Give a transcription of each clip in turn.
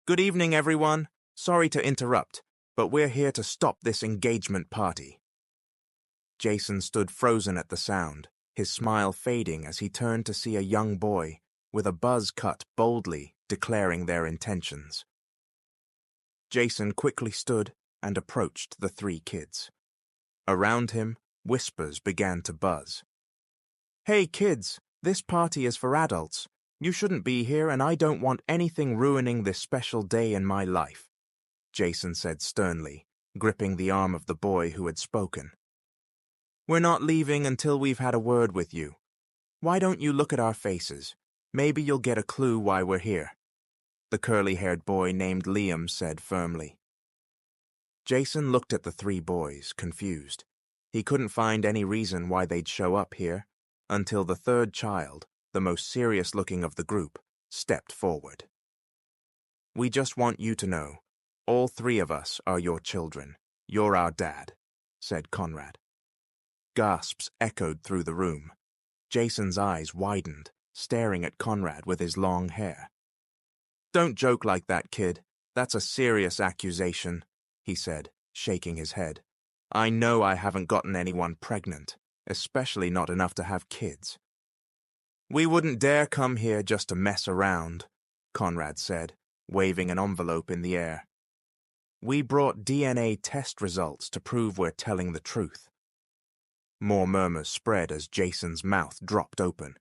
Good evening, everyone. Sorry to interrupt, but we're here to stop this engagement party. Jason stood frozen at the sound, his smile fading as he turned to see a young boy with a buzz cut boldly declaring their intentions. Jason quickly stood and approached the three kids. Around him, whispers began to buzz. Hey kids, this party is for adults. You shouldn't be here, and I don't want anything ruining this special day in my life, Jason said sternly, gripping the arm of the boy who had spoken. We're not leaving until we've had a word with you. Why don't you look at our faces? Maybe you'll get a clue why we're here, the curly-haired boy named Liam said firmly. Jason looked at the three boys, confused. He couldn't find any reason why they'd show up here, until the third child, the most serious-looking of the group, stepped forward. We just want you to know, all three of us are your children. You're our dad, said Conrad. Gasps echoed through the room. Jason's eyes widened, staring at Conrad with his long hair. Don't joke like that, kid. That's a serious accusation, he said, shaking his head. I know I haven't gotten anyone pregnant, especially not enough to have kids. We wouldn't dare come here just to mess around, Conrad said, waving an envelope in the air. We brought DNA test results to prove we're telling the truth. More murmurs spread as Jason's mouth dropped open.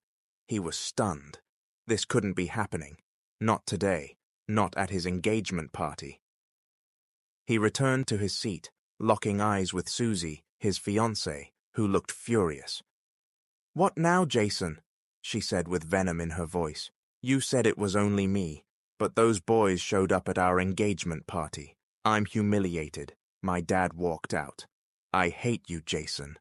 He was stunned. This couldn't be happening. Not today. Not at his engagement party. He returned to his seat, locking eyes with Susie, his fiancée, who looked furious. What now, Jason? She said with venom in her voice. You said it was only me, but those boys showed up at our engagement party. I'm humiliated. My dad walked out. I hate you, Jason.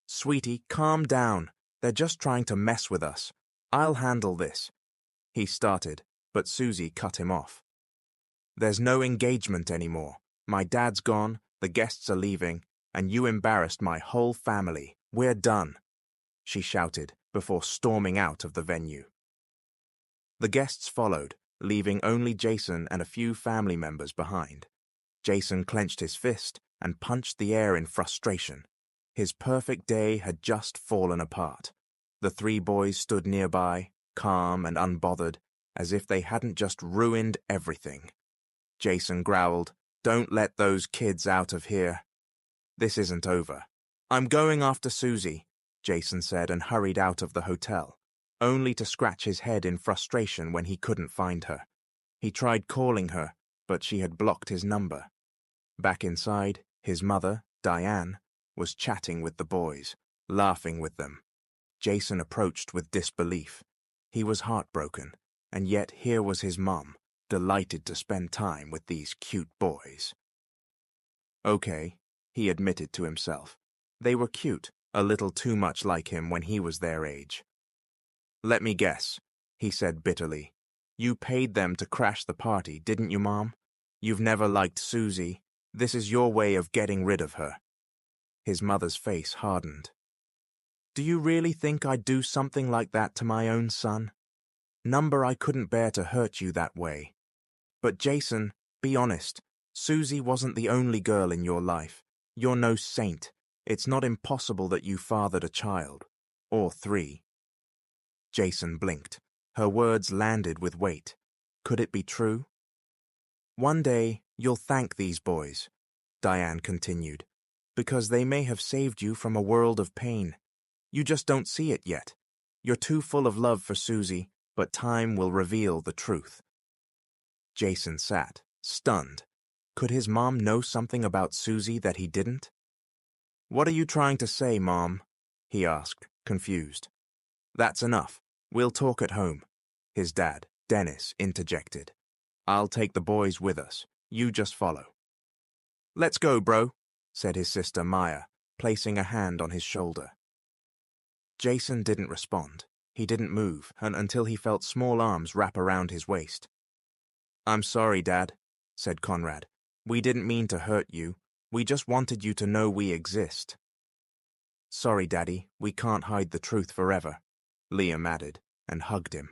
Sweetie, calm down. They're just trying to mess with us. I'll handle this. He started, but Susie cut him off. There's no engagement anymore. My dad's gone, the guests are leaving, and you embarrassed my whole family. We're done, she shouted before storming out of the venue. The guests followed, leaving only Jason and a few family members behind. Jason clenched his fist and punched the air in frustration. His perfect day had just fallen apart. The three boys stood nearby, calm and unbothered, as if they hadn't just ruined everything. Jason growled, Don't let those kids out of here. This isn't over. I'm going after Susie, Jason said and hurried out of the hotel, only to scratch his head in frustration when he couldn't find her. He tried calling her, but she had blocked his number. Back inside, his mother, Diane, was chatting with the boys, laughing with them. Jason approached with disbelief. He was heartbroken, and yet here was his mum, delighted to spend time with these cute boys. Okay, he admitted to himself. They were cute, a little too much like him when he was their age. Let me guess, he said bitterly. You paid them to crash the party, didn't you, Mom? You've never liked Susie. This is your way of getting rid of her. His mother's face hardened. Do you really think I'd do something like that to my own son? Number, I couldn't bear to hurt you that way. But Jason, be honest, Susie wasn't the only girl in your life. You're no saint. It's not impossible that you fathered a child. Or three. Jason blinked. Her words landed with weight. Could it be true? One day, you'll thank these boys, Diane continued, because they may have saved you from a world of pain. You just don't see it yet. You're too full of love for Susie, but time will reveal the truth. Jason sat, stunned. Could his mom know something about Susie that he didn't? What are you trying to say, Mom? He asked, confused. That's enough. We'll talk at home, his dad, Dennis, interjected. I'll take the boys with us. You just follow. Let's go, bro, said his sister Maya, placing a hand on his shoulder. Jason didn't respond. He didn't move until he felt small arms wrap around his waist. I'm sorry, Dad, said Conrad. We didn't mean to hurt you. We just wanted you to know we exist. Sorry, Daddy, we can't hide the truth forever, Liam added, and hugged him.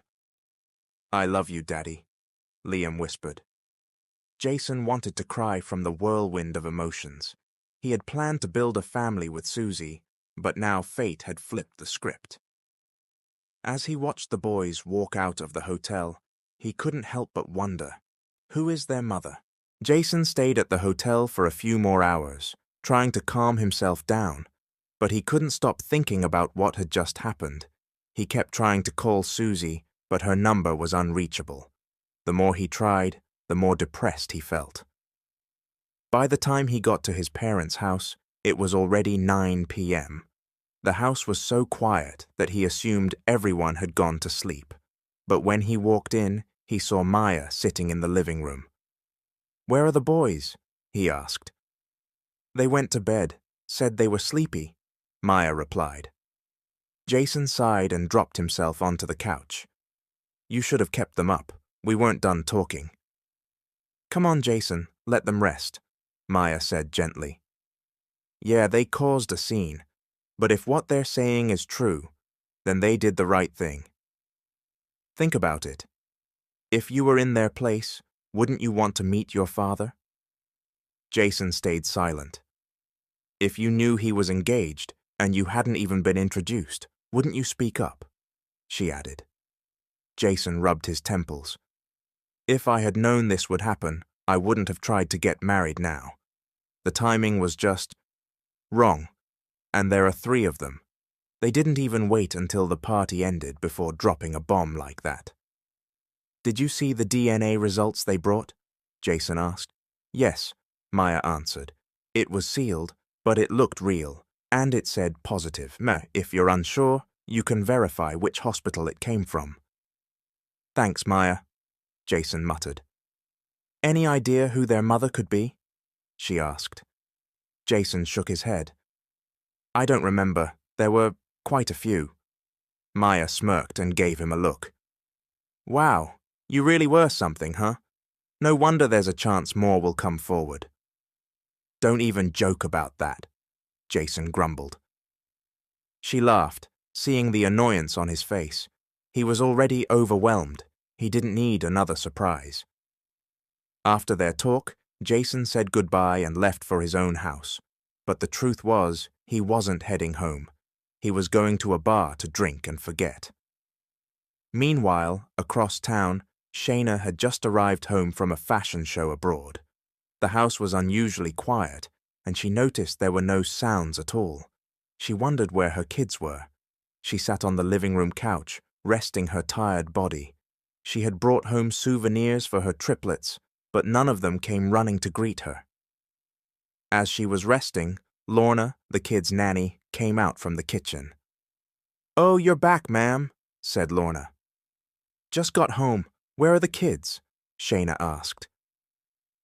I love you, Daddy, Liam whispered, Jason wanted to cry from the whirlwind of emotions. He had planned to build a family with Susie, but now fate had flipped the script. As he watched the boys walk out of the hotel, he couldn't help but wonder, who is their mother? Jason stayed at the hotel for a few more hours, trying to calm himself down, but he couldn't stop thinking about what had just happened. He kept trying to call Susie, but her number was unreachable. The more he tried, the more depressed he felt. By the time he got to his parents' house, it was already 9 p.m. The house was so quiet that he assumed everyone had gone to sleep. But when he walked in, he saw Maya sitting in the living room. "Where are the boys?" he asked. "They went to bed, said they were sleepy," Maya replied. Jason sighed and dropped himself onto the couch. "You should have kept them up. We weren't done talking." "Come on, Jason, let them rest," Maya said gently. "Yeah, they caused a scene, but if what they're saying is true, then they did the right thing. Think about it. If you were in their place, wouldn't you want to meet your father?" Jason stayed silent. "If you knew he was engaged and you hadn't even been introduced, wouldn't you speak up?" she added. Jason rubbed his temples. "If I had known this would happen, I wouldn't have tried to get married now. The timing was just wrong, and there are 3 of them. They didn't even wait until the party ended before dropping a bomb like that." "Did you see the DNA results they brought?" Jason asked. "Yes," Maya answered. "It was sealed, but it looked real, and it said positive. If you're unsure, you can verify which hospital it came from." "Thanks, Maya," Jason muttered. "Any idea who their mother could be?" she asked. Jason shook his head. "I don't remember. There were quite a few." Maya smirked and gave him a look. "Wow, you really were something, huh? No wonder there's a chance more will come forward." "Don't even joke about that," Jason grumbled. She laughed, seeing the annoyance on his face. He was already overwhelmed. He didn't need another surprise. After their talk, Jason said goodbye and left for his own house. But the truth was, he wasn't heading home. He was going to a bar to drink and forget. Meanwhile, across town, Shayna had just arrived home from a fashion show abroad. The house was unusually quiet, and she noticed there were no sounds at all. She wondered where her kids were. She sat on the living room couch, resting her tired body. She had brought home souvenirs for her triplets, but none of them came running to greet her. As she was resting, Lorna, the kids' nanny, came out from the kitchen. "Oh, you're back, ma'am," said Lorna. "Just got home. Where are the kids?" Shayna asked.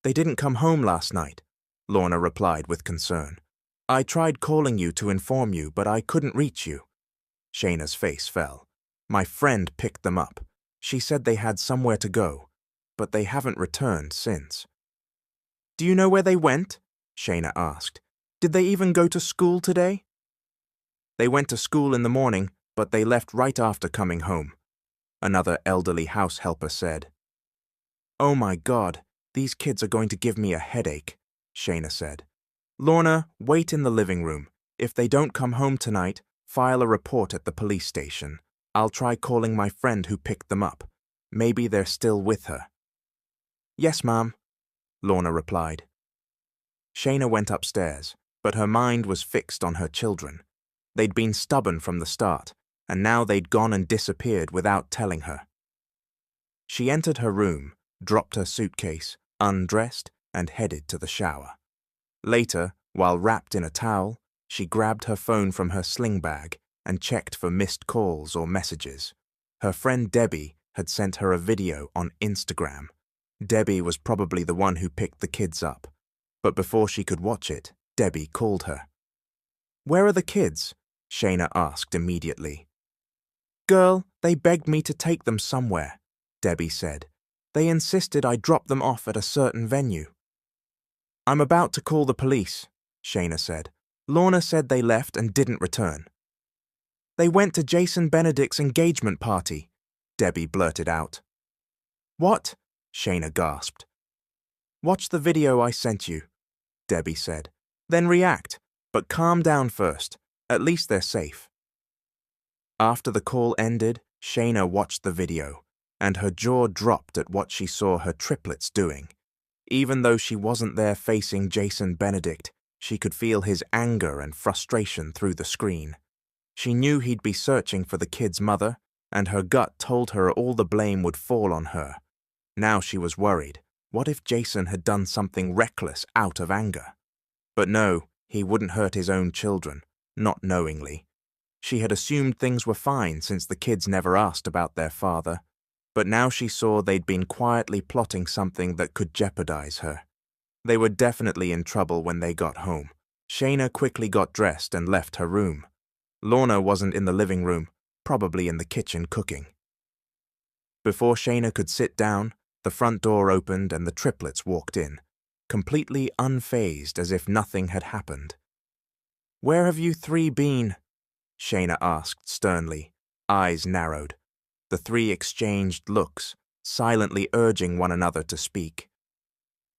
"They didn't come home last night," Lorna replied with concern. "I tried calling you to inform you, but I couldn't reach you." Shayna's face fell. "My friend picked them up. She said they had somewhere to go, but they haven't returned since." "Do you know where they went?" Shayna asked. "Did they even go to school today?" "They went to school in the morning, but they left right after coming home," another elderly house helper said. "Oh my God, these kids are going to give me a headache," Shayna said. "Lorna, wait in the living room. If they don't come home tonight, file a report at the police station. I'll try calling my friend who picked them up. Maybe they're still with her." "Yes, ma'am," Lorna replied. Shayna went upstairs, but her mind was fixed on her children. They'd been stubborn from the start, and now they'd gone and disappeared without telling her. She entered her room, dropped her suitcase, undressed, and headed to the shower. Later, while wrapped in a towel, she grabbed her phone from her sling bag and checked for missed calls or messages. Her friend Debbie had sent her a video on Instagram. Debbie was probably the one who picked the kids up. But before she could watch it, Debbie called her. "Where are the kids?" Shayna asked immediately. "Girl, they begged me to take them somewhere," Debbie said. "They insisted I drop them off at a certain venue." "I'm about to call the police," Shayna said. "Lorna said they left and didn't return." "They went to Jason Benedict's engagement party," Debbie blurted out. "What?" Shayna gasped. "Watch the video I sent you," Debbie said. "Then react, but calm down first. At least they're safe." After the call ended, Shayna watched the video, and her jaw dropped at what she saw her triplets doing. Even though she wasn't there facing Jason Benedict, she could feel his anger and frustration through the screen. She knew he'd be searching for the kid's mother, and her gut told her all the blame would fall on her. Now she was worried. What if Jason had done something reckless out of anger? But no, he wouldn't hurt his own children, not knowingly. She had assumed things were fine since the kids never asked about their father, but now she saw they'd been quietly plotting something that could jeopardize her. They were definitely in trouble when they got home. Shayna quickly got dressed and left her room. Lorna wasn't in the living room, probably in the kitchen cooking. Before Shayna could sit down, the front door opened and the triplets walked in, completely unfazed as if nothing had happened. "Where have you three been?" Shayna asked sternly, eyes narrowed. The three exchanged looks, silently urging one another to speak.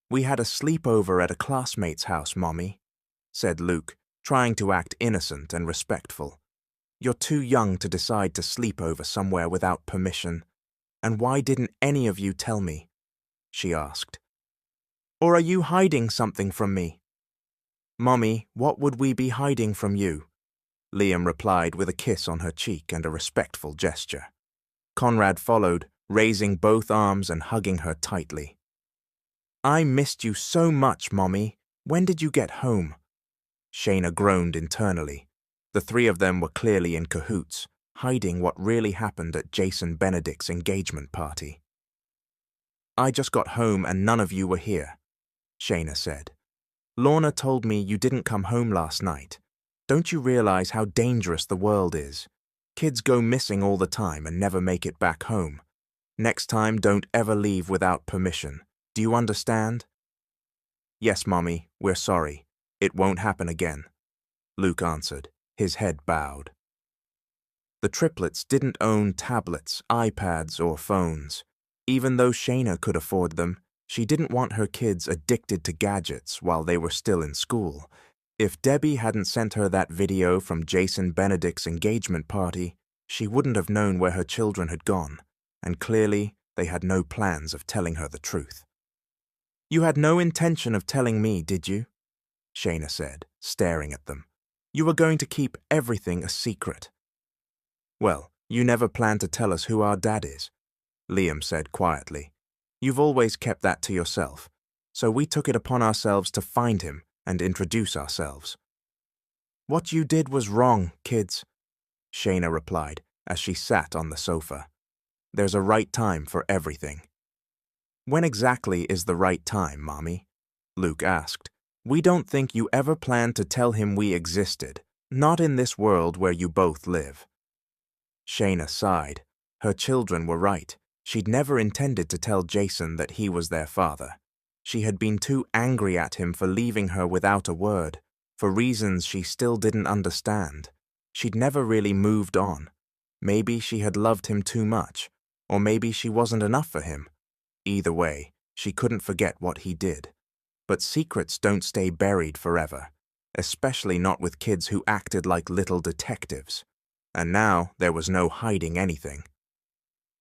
"We had a sleepover at a classmate's house, Mommy," said Luke, trying to act innocent and respectful. "You're too young to decide to sleep over somewhere without permission. And why didn't any of you tell me?" she asked. "Or are you hiding something from me?" "Mommy, what would we be hiding from you?" Liam replied with a kiss on her cheek and a respectful gesture. Conrad followed, raising both arms and hugging her tightly. "I missed you so much, Mommy. When did you get home?" Shayna groaned internally. The three of them were clearly in cahoots, hiding what really happened at Jason Benedict's engagement party. "I just got home and none of you were here," Shayna said. "Lorna told me you didn't come home last night. Don't you realize how dangerous the world is? Kids go missing all the time and never make it back home. Next time, don't ever leave without permission. Do you understand?" "Yes, Mommy, we're sorry. It won't happen again," Luke answered, his head bowed. The triplets didn't own tablets, iPads, or phones. Even though Shayna could afford them, she didn't want her kids addicted to gadgets while they were still in school. If Debbie hadn't sent her that video from Jason Benedict's engagement party, she wouldn't have known where her children had gone, and clearly they had no plans of telling her the truth. "You had no intention of telling me, did you?" Shayna said, staring at them. "You were going to keep everything a secret." "Well, you never planned to tell us who our dad is," Liam said quietly. "You've always kept that to yourself, so we took it upon ourselves to find him and introduce ourselves." "What you did was wrong, kids," Shayna replied as she sat on the sofa. "There's a right time for everything." "When exactly is the right time, Mommy?" Luke asked. "We don't think you ever planned to tell him we existed, not in this world where you both live." Shayna sighed. Her children were right. She'd never intended to tell Jason that he was their father. She had been too angry at him for leaving her without a word, for reasons she still didn't understand. She'd never really moved on. Maybe she had loved him too much, or maybe she wasn't enough for him. Either way, she couldn't forget what he did. But secrets don't stay buried forever, especially not with kids who acted like little detectives. And now there was no hiding anything.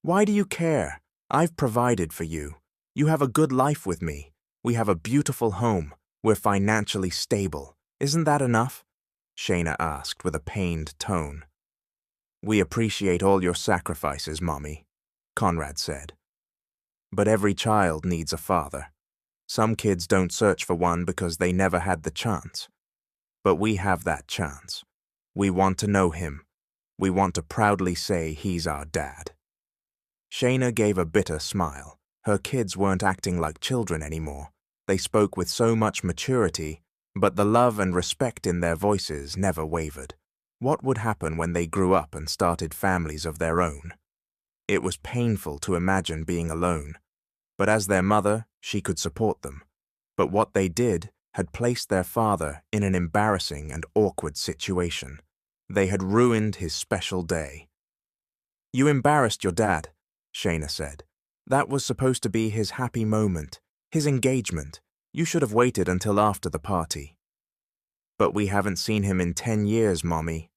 "Why do you care? I've provided for you. You have a good life with me. We have a beautiful home. We're financially stable. Isn't that enough?" Shayna asked with a pained tone. "We appreciate all your sacrifices, Mommy," Conrad said. "But every child needs a father. Some kids don't search for one because they never had the chance. But we have that chance. We want to know him. We want to proudly say he's our dad." Shayna gave a bitter smile. Her kids weren't acting like children anymore. They spoke with so much maturity, but the love and respect in their voices never wavered. What would happen when they grew up and started families of their own? It was painful to imagine being alone, but as their mother, she could support them. But what they did had placed their father in an embarrassing and awkward situation. They had ruined his special day. "You embarrassed your dad," Shayna said. "That was supposed to be his happy moment. His engagement. You should have waited until after the party. But we haven't seen him in 10 years, Mommy,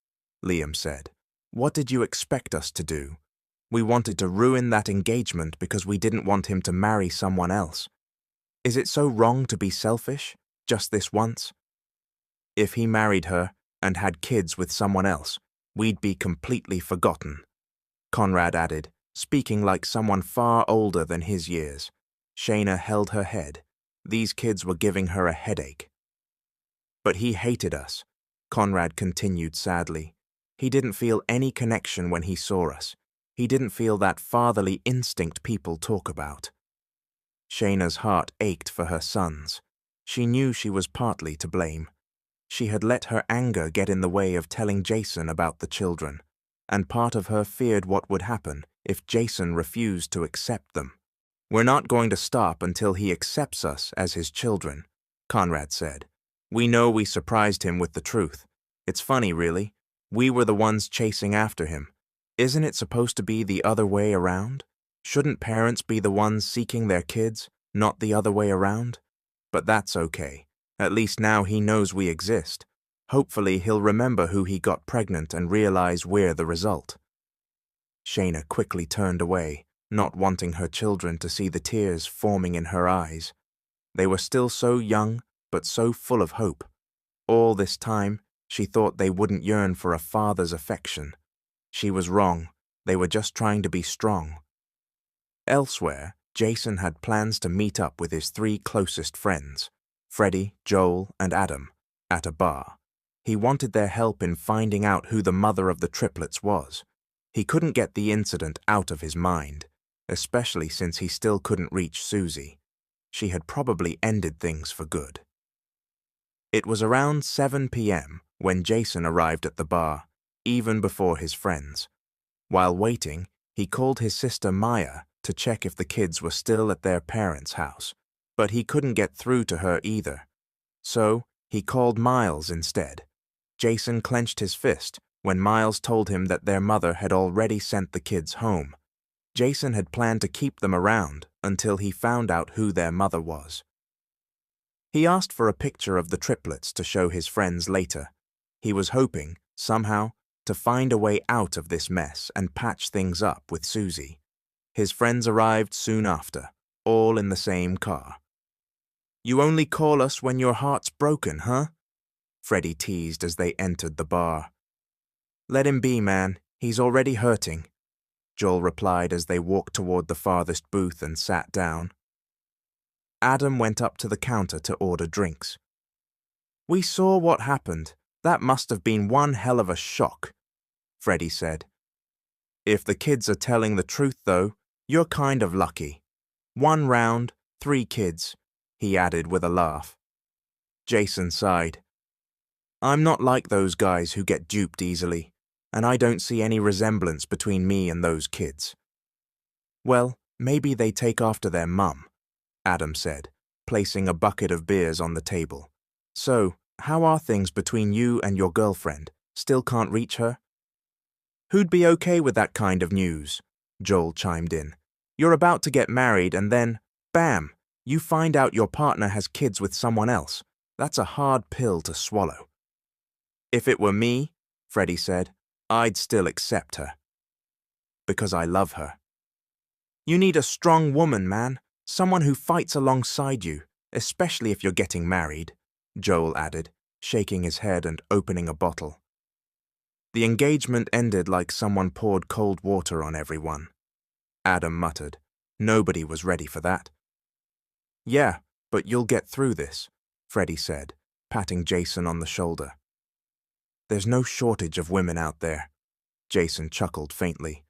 Liam said. What did you expect us to do? We wanted to ruin that engagement because we didn't want him to marry someone else. Is it so wrong to be selfish, just this once? If he married her and had kids with someone else, we'd be completely forgotten, Conrad added, speaking like someone far older than his years. Shayna held her head. These kids were giving her a headache. But he hated us, Conrad continued sadly. He didn't feel any connection when he saw us. He didn't feel that fatherly instinct people talk about. Shayna's heart ached for her sons. She knew she was partly to blame. She had let her anger get in the way of telling Jason about the children, and part of her feared what would happen if Jason refused to accept them. We're not going to stop until he accepts us as his children, Conrad said. We know we surprised him with the truth. It's funny, really. We were the ones chasing after him. Isn't it supposed to be the other way around? Shouldn't parents be the ones seeking their kids, not the other way around? But that's okay. At least now he knows we exist. Hopefully he'll remember who he got pregnant and realize we're the result. Shayna quickly turned away, not wanting her children to see the tears forming in her eyes. They were still so young, but so full of hope. All this time, she thought they wouldn't yearn for a father's affection. She was wrong. They were just trying to be strong. Elsewhere, Jason had plans to meet up with his 3 closest friends, Freddie, Joel, and Adam, at a bar. He wanted their help in finding out who the mother of the triplets was. He couldn't get the incident out of his mind, especially since he still couldn't reach Susie. She had probably ended things for good. It was around 7 p.m. when Jason arrived at the bar, even before his friends. While waiting, he called his sister Maya to check if the kids were still at their parents' house, but he couldn't get through to her either. So, he called Miles instead. Jason clenched his fist when Miles told him that their mother had already sent the kids home. Jason had planned to keep them around until he found out who their mother was. He asked for a picture of the triplets to show his friends later. He was hoping, somehow, to find a way out of this mess and patch things up with Susie. His friends arrived soon after, all in the same car. "You only call us when your heart's broken, huh?" Freddie teased as they entered the bar. "Let him be, man. He's already hurting," Joel replied as they walked toward the farthest booth and sat down. Adam went up to the counter to order drinks. "We saw what happened. That must have been one hell of a shock," Freddie said. "If the kids are telling the truth, though, you're kind of lucky. 1 round, 3 kids," he added with a laugh. Jason sighed. "I'm not like those guys who get duped easily, and I don't see any resemblance between me and those kids." "Well, maybe they take after their mum," Adam said, placing a bucket of beers on the table. "So, how are things between you and your girlfriend? Still can't reach her?" "Who'd be okay with that kind of news?" Joel chimed in. "You're about to get married and then, bam, you find out your partner has kids with someone else. That's a hard pill to swallow." "If it were me," Freddie said, "I'd still accept her. Because I love her." "You need a strong woman, man. Someone who fights alongside you, especially if you're getting married," Joel added, shaking his head and opening a bottle. "The engagement ended like someone poured cold water on everyone," Adam muttered. "Nobody was ready for that." "Yeah, but you'll get through this," Freddie said, patting Jason on the shoulder. "There's no shortage of women out there," Jason chuckled faintly.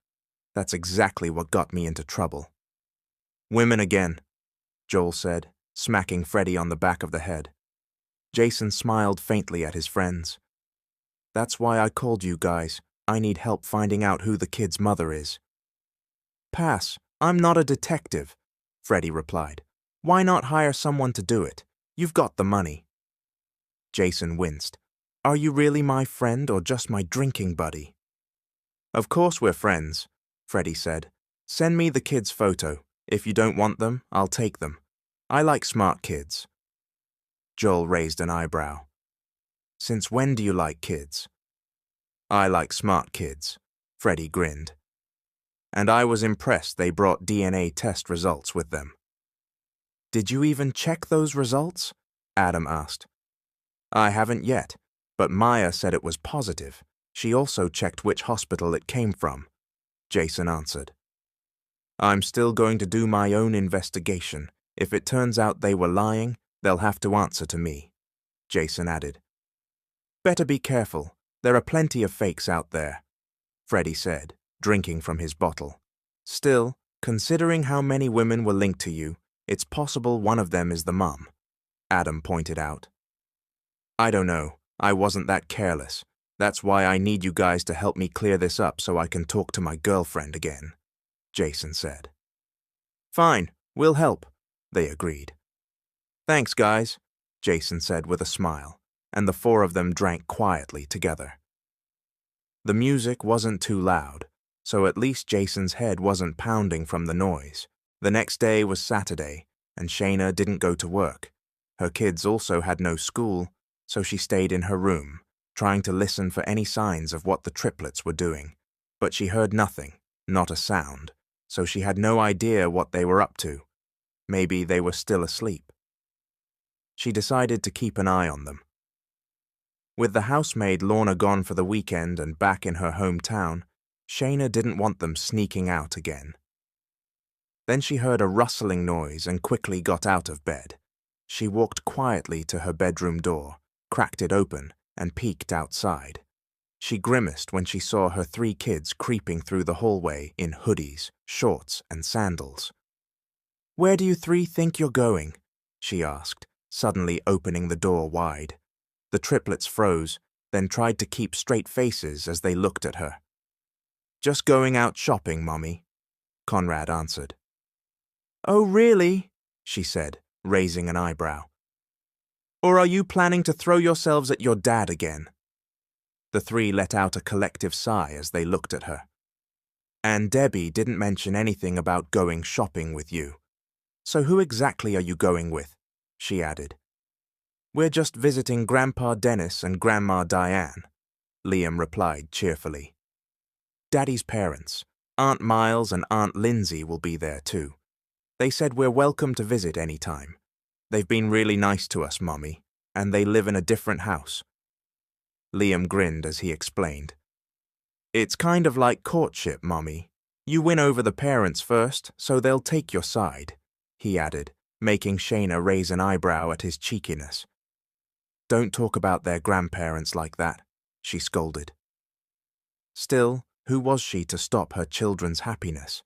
"That's exactly what got me into trouble." "Women again," Joel said, smacking Freddie on the back of the head. Jason smiled faintly at his friends. "That's why I called you guys. I need help finding out who the kid's mother is." "Pass. I'm not a detective," Freddie replied. "Why not hire someone to do it? You've got the money." Jason winced. "Are you really my friend or just my drinking buddy?" "Of course we're friends," Freddie said. "Send me the kid's photo. If you don't want them, I'll take them. I like smart kids. Joel raised an eyebrow. Since when do you like kids? I like smart kids, Freddie grinned. And I was impressed they brought DNA test results with them. Did you even check those results? Adam asked. I haven't yet, but Maya said it was positive. She also checked which hospital it came from, Jason answered. I'm still going to do my own investigation. If it turns out they were lying, they'll have to answer to me, Jason added. Better be careful. There are plenty of fakes out there, Freddie said, drinking from his bottle. Still, considering how many women were linked to you, it's possible one of them is the mum, Adam pointed out. I don't know. I wasn't that careless. That's why I need you guys to help me clear this up so I can talk to my girlfriend again, Jason said. Fine, we'll help, they agreed. Thanks, guys, Jason said with a smile, and the four of them drank quietly together. The music wasn't too loud, so at least Jason's head wasn't pounding from the noise. The next day was Saturday, and Shayna didn't go to work. Her kids also had no school, so she stayed in her room, trying to listen for any signs of what the triplets were doing. But she heard nothing, not a sound, so she had no idea what they were up to. Maybe they were still asleep. She decided to keep an eye on them. With the housemaid Lorna gone for the weekend and back in her hometown, Shayna didn't want them sneaking out again. Then she heard a rustling noise and quickly got out of bed. She walked quietly to her bedroom door, cracked it open, and peeked outside. She grimaced when she saw her 3 kids creeping through the hallway in hoodies, shorts, and sandals. Where do you 3 think you're going? She asked, suddenly opening the door wide. The triplets froze, then tried to keep straight faces as they looked at her. Just going out shopping, Mummy, Conrad answered. Oh, really? She said, raising an eyebrow. Or are you planning to throw yourselves at your dad again? The 3 let out a collective sigh as they looked at her. And Debbie didn't mention anything about going shopping with you. So who exactly are you going with? She added. We're just visiting Grandpa Dennis and Grandma Diane, Liam replied cheerfully. Daddy's parents, Aunt Miles and Aunt Lindsay will be there too. They said we're welcome to visit any time. They've been really nice to us, Mummy, and they live in a different house. Liam grinned as he explained. It's kind of like courtship, Mummy. You win over the parents first, so they'll take your side, he added, making Shayna raise an eyebrow at his cheekiness. Don't talk about their grandparents like that, she scolded. Still, who was she to stop her children's happiness?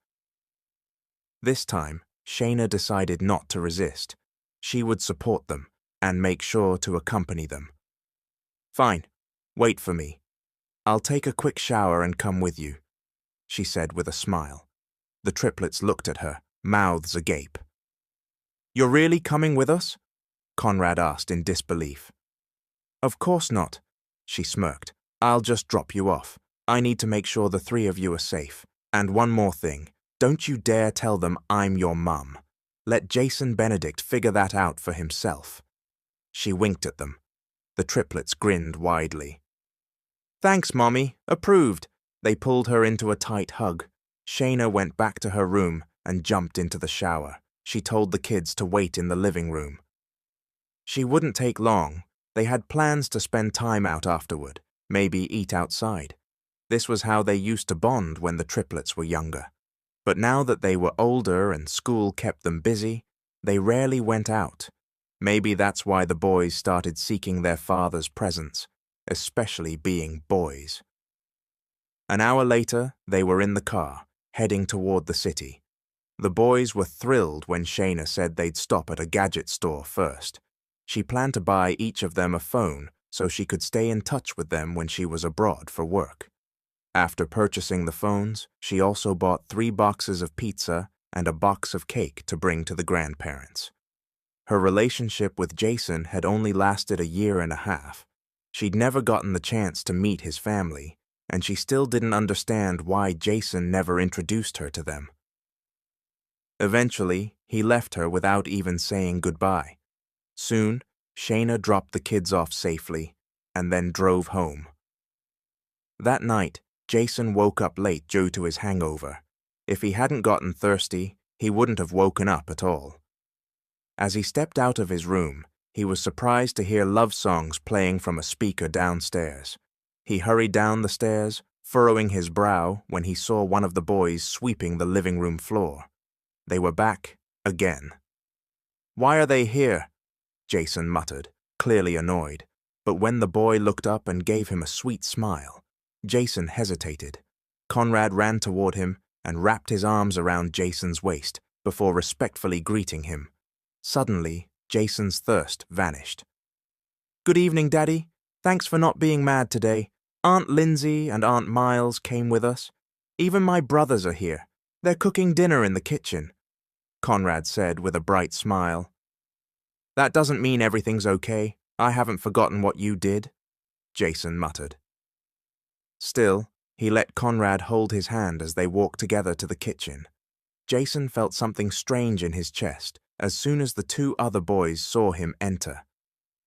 This time, Shayna decided not to resist. She would support them and make sure to accompany them. Fine, wait for me. I'll take a quick shower and come with you, she said with a smile. The triplets looked at her, mouths agape. You're really coming with us? Conrad asked in disbelief. Of course not, she smirked. I'll just drop you off. I need to make sure the 3 of you are safe. And one more thing, don't you dare tell them I'm your mum. Let Jason Benedict figure that out for himself. She winked at them. The triplets grinned widely. Thanks, Mommy. Approved. They pulled her into a tight hug. Shayna went back to her room and jumped into the shower. She told the kids to wait in the living room. She wouldn't take long. They had plans to spend time out afterward, maybe eat outside. This was how they used to bond when the triplets were younger. But now that they were older and school kept them busy, they rarely went out. Maybe that's why the boys started seeking their father's presence, especially being boys. An hour later, they were in the car, heading toward the city. The boys were thrilled when Shayna said they'd stop at a gadget store first. She planned to buy each of them a phone so she could stay in touch with them when she was abroad for work. After purchasing the phones, she also bought 3 boxes of pizza and a box of cake to bring to the grandparents. Her relationship with Jason had only lasted 1.5 years. She'd never gotten the chance to meet his family, and she still didn't understand why Jason never introduced her to them. Eventually, he left her without even saying goodbye. Soon, Shayna dropped the kids off safely and then drove home. That night, Jason woke up late due to his hangover. If he hadn't gotten thirsty, he wouldn't have woken up at all. As he stepped out of his room, he was surprised to hear love songs playing from a speaker downstairs. He hurried down the stairs, furrowing his brow when he saw one of the boys sweeping the living room floor. They were back again. "Why are they here?" Jason muttered, clearly annoyed, but when the boy looked up and gave him a sweet smile, Jason hesitated. Conrad ran toward him and wrapped his arms around Jason's waist before respectfully greeting him. Suddenly, Jason's thirst vanished. "Good evening, Daddy. Thanks for not being mad today. Aunt Lindsay and Aunt Miles came with us. Even my brothers are here. They're cooking dinner in the kitchen," Conrad said with a bright smile. "That doesn't mean everything's okay. I haven't forgotten what you did," Jason muttered. Still, he let Conrad hold his hand as they walked together to the kitchen. Jason felt something strange in his chest as soon as the two other boys saw him enter.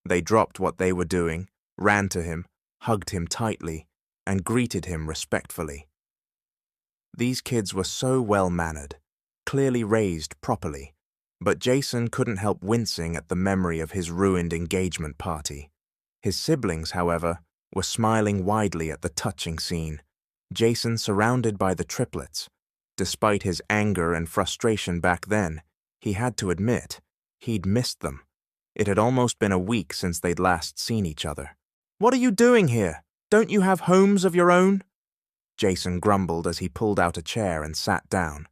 They dropped what they were doing, ran to him, hugged him tightly, and greeted him respectfully. These kids were so well-mannered, clearly raised properly, but Jason couldn't help wincing at the memory of his ruined engagement party. His siblings, however, were smiling widely at the touching scene. Jason surrounded by the triplets. Despite his anger and frustration back then, he had to admit he'd missed them. It had almost been a week since they'd last seen each other. "What are you doing here? Don't you have homes of your own?" Jason grumbled as he pulled out a chair and sat down.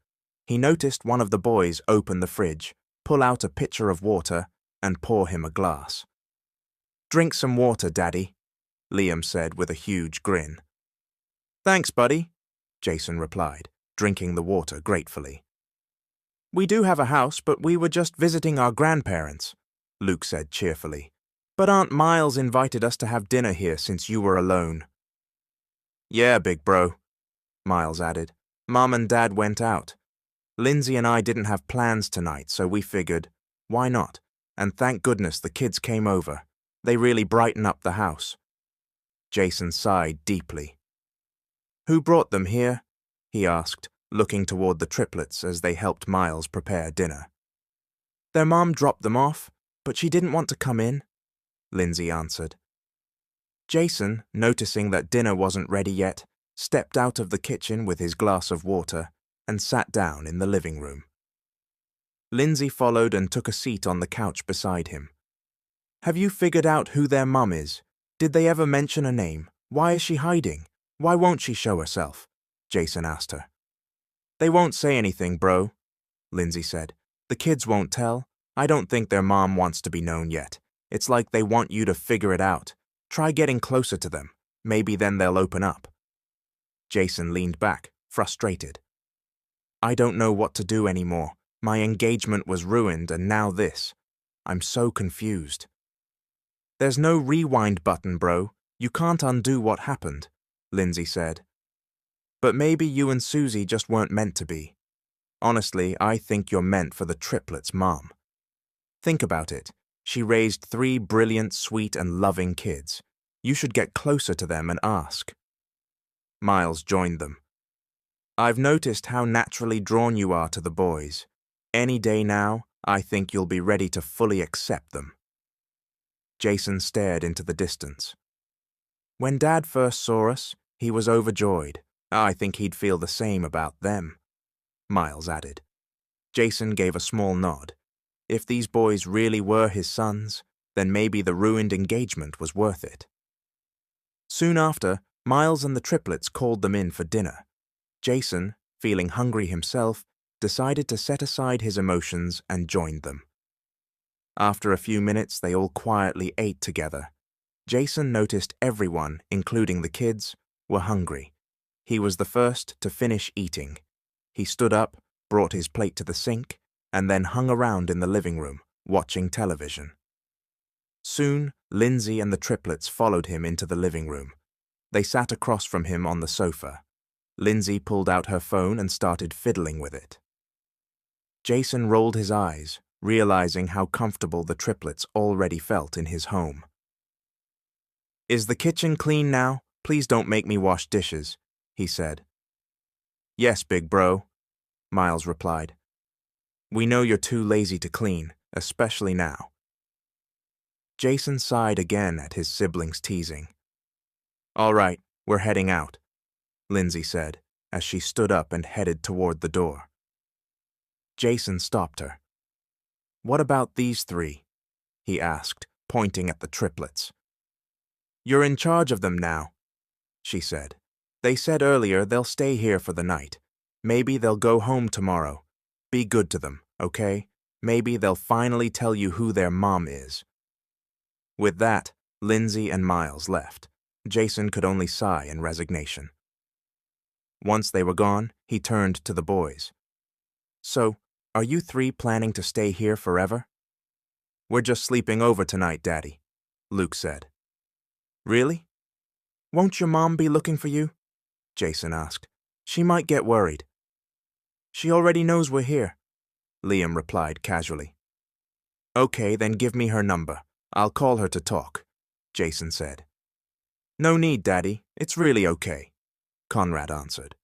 He noticed one of the boys open the fridge, pull out a pitcher of water, and pour him a glass. "Drink some water, Daddy," Liam said with a huge grin. "Thanks, buddy," Jason replied, drinking the water gratefully. "We do have a house, but we were just visiting our grandparents," Luke said cheerfully. "But Aunt Miles invited us to have dinner here since you were alone." "Yeah, big bro," Miles added. "Mom and Dad went out. Lindsay and I didn't have plans tonight, so we figured, why not? And thank goodness the kids came over. They really brighten up the house." Jason sighed deeply. "Who brought them here?" he asked, looking toward the triplets as they helped Miles prepare dinner. "Their mom dropped them off, but she didn't want to come in," Lindsay answered. Jason, noticing that dinner wasn't ready yet, stepped out of the kitchen with his glass of water and sat down in the living room. Lindsay followed and took a seat on the couch beside him. "Have you figured out who their mum is? Did they ever mention a name? Why is she hiding? Why won't she show herself?" Jason asked her. "They won't say anything, bro," Lindsay said. "The kids won't tell. I don't think their mom wants to be known yet. It's like they want you to figure it out. Try getting closer to them. Maybe then they'll open up." Jason leaned back, frustrated. "I don't know what to do anymore. My engagement was ruined and now this. I'm so confused." "There's no rewind button, bro. You can't undo what happened," Lindsay said. "But maybe you and Susie just weren't meant to be. Honestly, I think you're meant for the triplets' mom. Think about it. She raised 3 brilliant, sweet, and loving kids. You should get closer to them and ask." Miles joined them. "I've noticed how naturally drawn you are to the boys. Any day now, I think you'll be ready to fully accept them." Jason stared into the distance. "When Dad first saw us, he was overjoyed. I think he'd feel the same about them," Miles added. Jason gave a small nod. If these boys really were his sons, then maybe the ruined engagement was worth it. Soon after, Miles and the triplets called them in for dinner. Jason, feeling hungry himself, decided to set aside his emotions and joined them. After a few minutes, they all quietly ate together. Jason noticed everyone, including the kids, were hungry. He was the first to finish eating. He stood up, brought his plate to the sink, and then hung around in the living room, watching television. Soon, Lindsay and the triplets followed him into the living room. They sat across from him on the sofa. Lindsay pulled out her phone and started fiddling with it. Jason rolled his eyes, realizing how comfortable the triplets already felt in his home. "Is the kitchen clean now? Please don't make me wash dishes," he said. "Yes, big bro," Miles replied. "We know you're too lazy to clean, especially now." Jason sighed again at his siblings' teasing. "All right, we're heading out," Lindsay said, as she stood up and headed toward the door. Jason stopped her. "What about these three?" he asked, pointing at the triplets. "You're in charge of them now," she said. "They said earlier they'll stay here for the night. Maybe they'll go home tomorrow. Be good to them, okay? Maybe they'll finally tell you who their mom is." With that, Lindsay and Miles left. Jason could only sigh in resignation. Once they were gone, he turned to the boys. "So, are you three planning to stay here forever?" "We're just sleeping over tonight, Daddy," Luke said. "Really? Won't your mom be looking for you?" Jason asked. "She might get worried." "She already knows we're here," Liam replied casually. "Okay, then give me her number. I'll call her to talk," Jason said. "No need, Daddy. It's really okay," Conrad answered.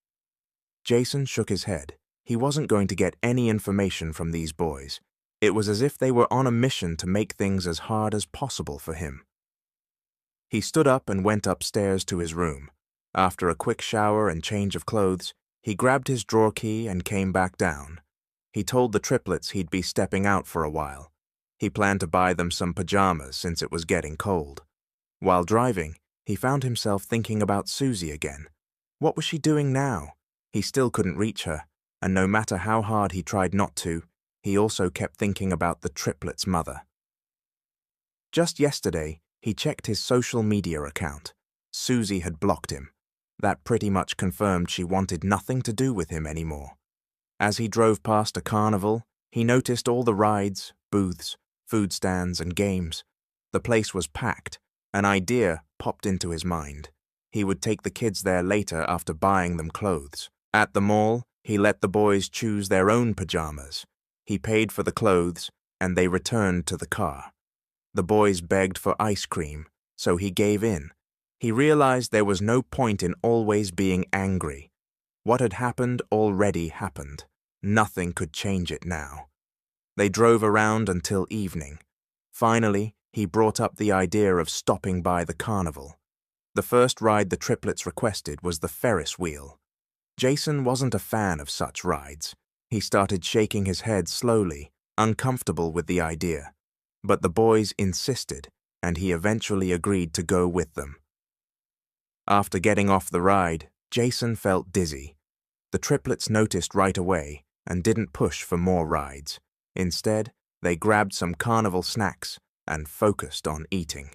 Jason shook his head. He wasn't going to get any information from these boys. It was as if they were on a mission to make things as hard as possible for him. He stood up and went upstairs to his room. After a quick shower and change of clothes, he grabbed his drawer key and came back down. He told the triplets he'd be stepping out for a while. He planned to buy them some pajamas since it was getting cold. While driving, he found himself thinking about Susie again. What was she doing now? He still couldn't reach her, and no matter how hard he tried not to, he also kept thinking about the triplets' mother. Just yesterday, he checked his social media account. Susie had blocked him. That pretty much confirmed she wanted nothing to do with him anymore. As he drove past a carnival, he noticed all the rides, booths, food stands, and games. The place was packed. An idea popped into his mind. He would take the kids there later after buying them clothes. At the mall, he let the boys choose their own pajamas. He paid for the clothes, and they returned to the car. The boys begged for ice cream, so he gave in. He realized there was no point in always being angry. What had happened already happened. Nothing could change it now. They drove around until evening. Finally, he brought up the idea of stopping by the carnival. The first ride the triplets requested was the Ferris wheel. Jason wasn't a fan of such rides. He started shaking his head slowly, uncomfortable with the idea. But the boys insisted, and he eventually agreed to go with them. After getting off the ride, Jason felt dizzy. The triplets noticed right away and didn't push for more rides. Instead, they grabbed some carnival snacks and focused on eating.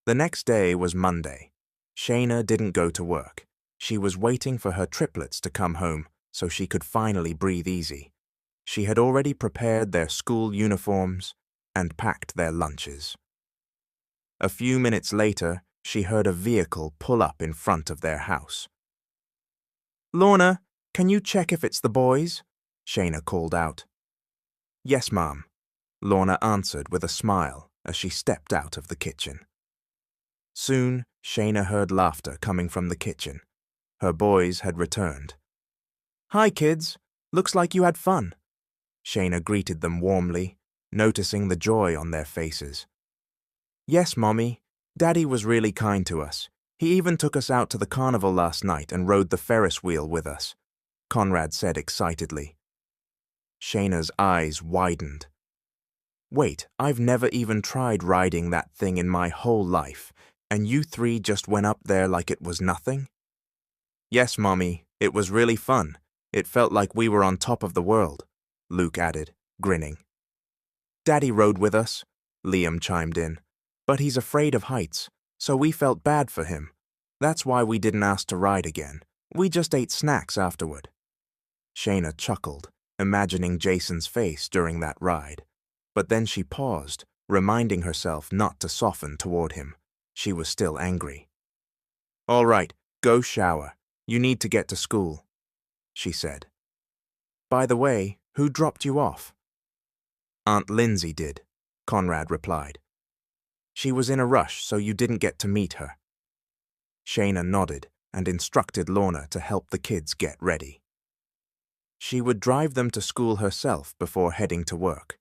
The next day was Monday. Shayna didn't go to work. She was waiting for her triplets to come home so she could finally breathe easy. She had already prepared their school uniforms and packed their lunches. A few minutes later, she heard a vehicle pull up in front of their house. "Lorna, can you check if it's the boys?" Shayna called out. "Yes, Mom," Lorna answered with a smile as she stepped out of the kitchen. Soon, Shayna heard laughter coming from the kitchen. Her boys had returned. "Hi, kids. Looks like you had fun." Shayna greeted them warmly, noticing the joy on their faces. "Yes, Mommy. Daddy was really kind to us. He even took us out to the carnival last night and rode the Ferris wheel with us," Conrad said excitedly. Shayna's eyes widened. "Wait, I've never even tried riding that thing in my whole life, and you three just went up there like it was nothing?" "Yes, Mommy, it was really fun. It felt like we were on top of the world," Luke added, grinning. "Daddy rode with us," Liam chimed in, "but he's afraid of heights, so we felt bad for him. That's why we didn't ask to ride again. We just ate snacks afterward." Shayna chuckled, imagining Jason's face during that ride. But then she paused, reminding herself not to soften toward him. She was still angry. "All right, go shower. You need to get to school," she said. "By the way, Who dropped you off? Aunt Lindsay did, Conrad replied. She was in a rush, so you didn't get to meet her. Shayna nodded and instructed Lorna to help the kids get ready. She would drive them to school herself before heading to work.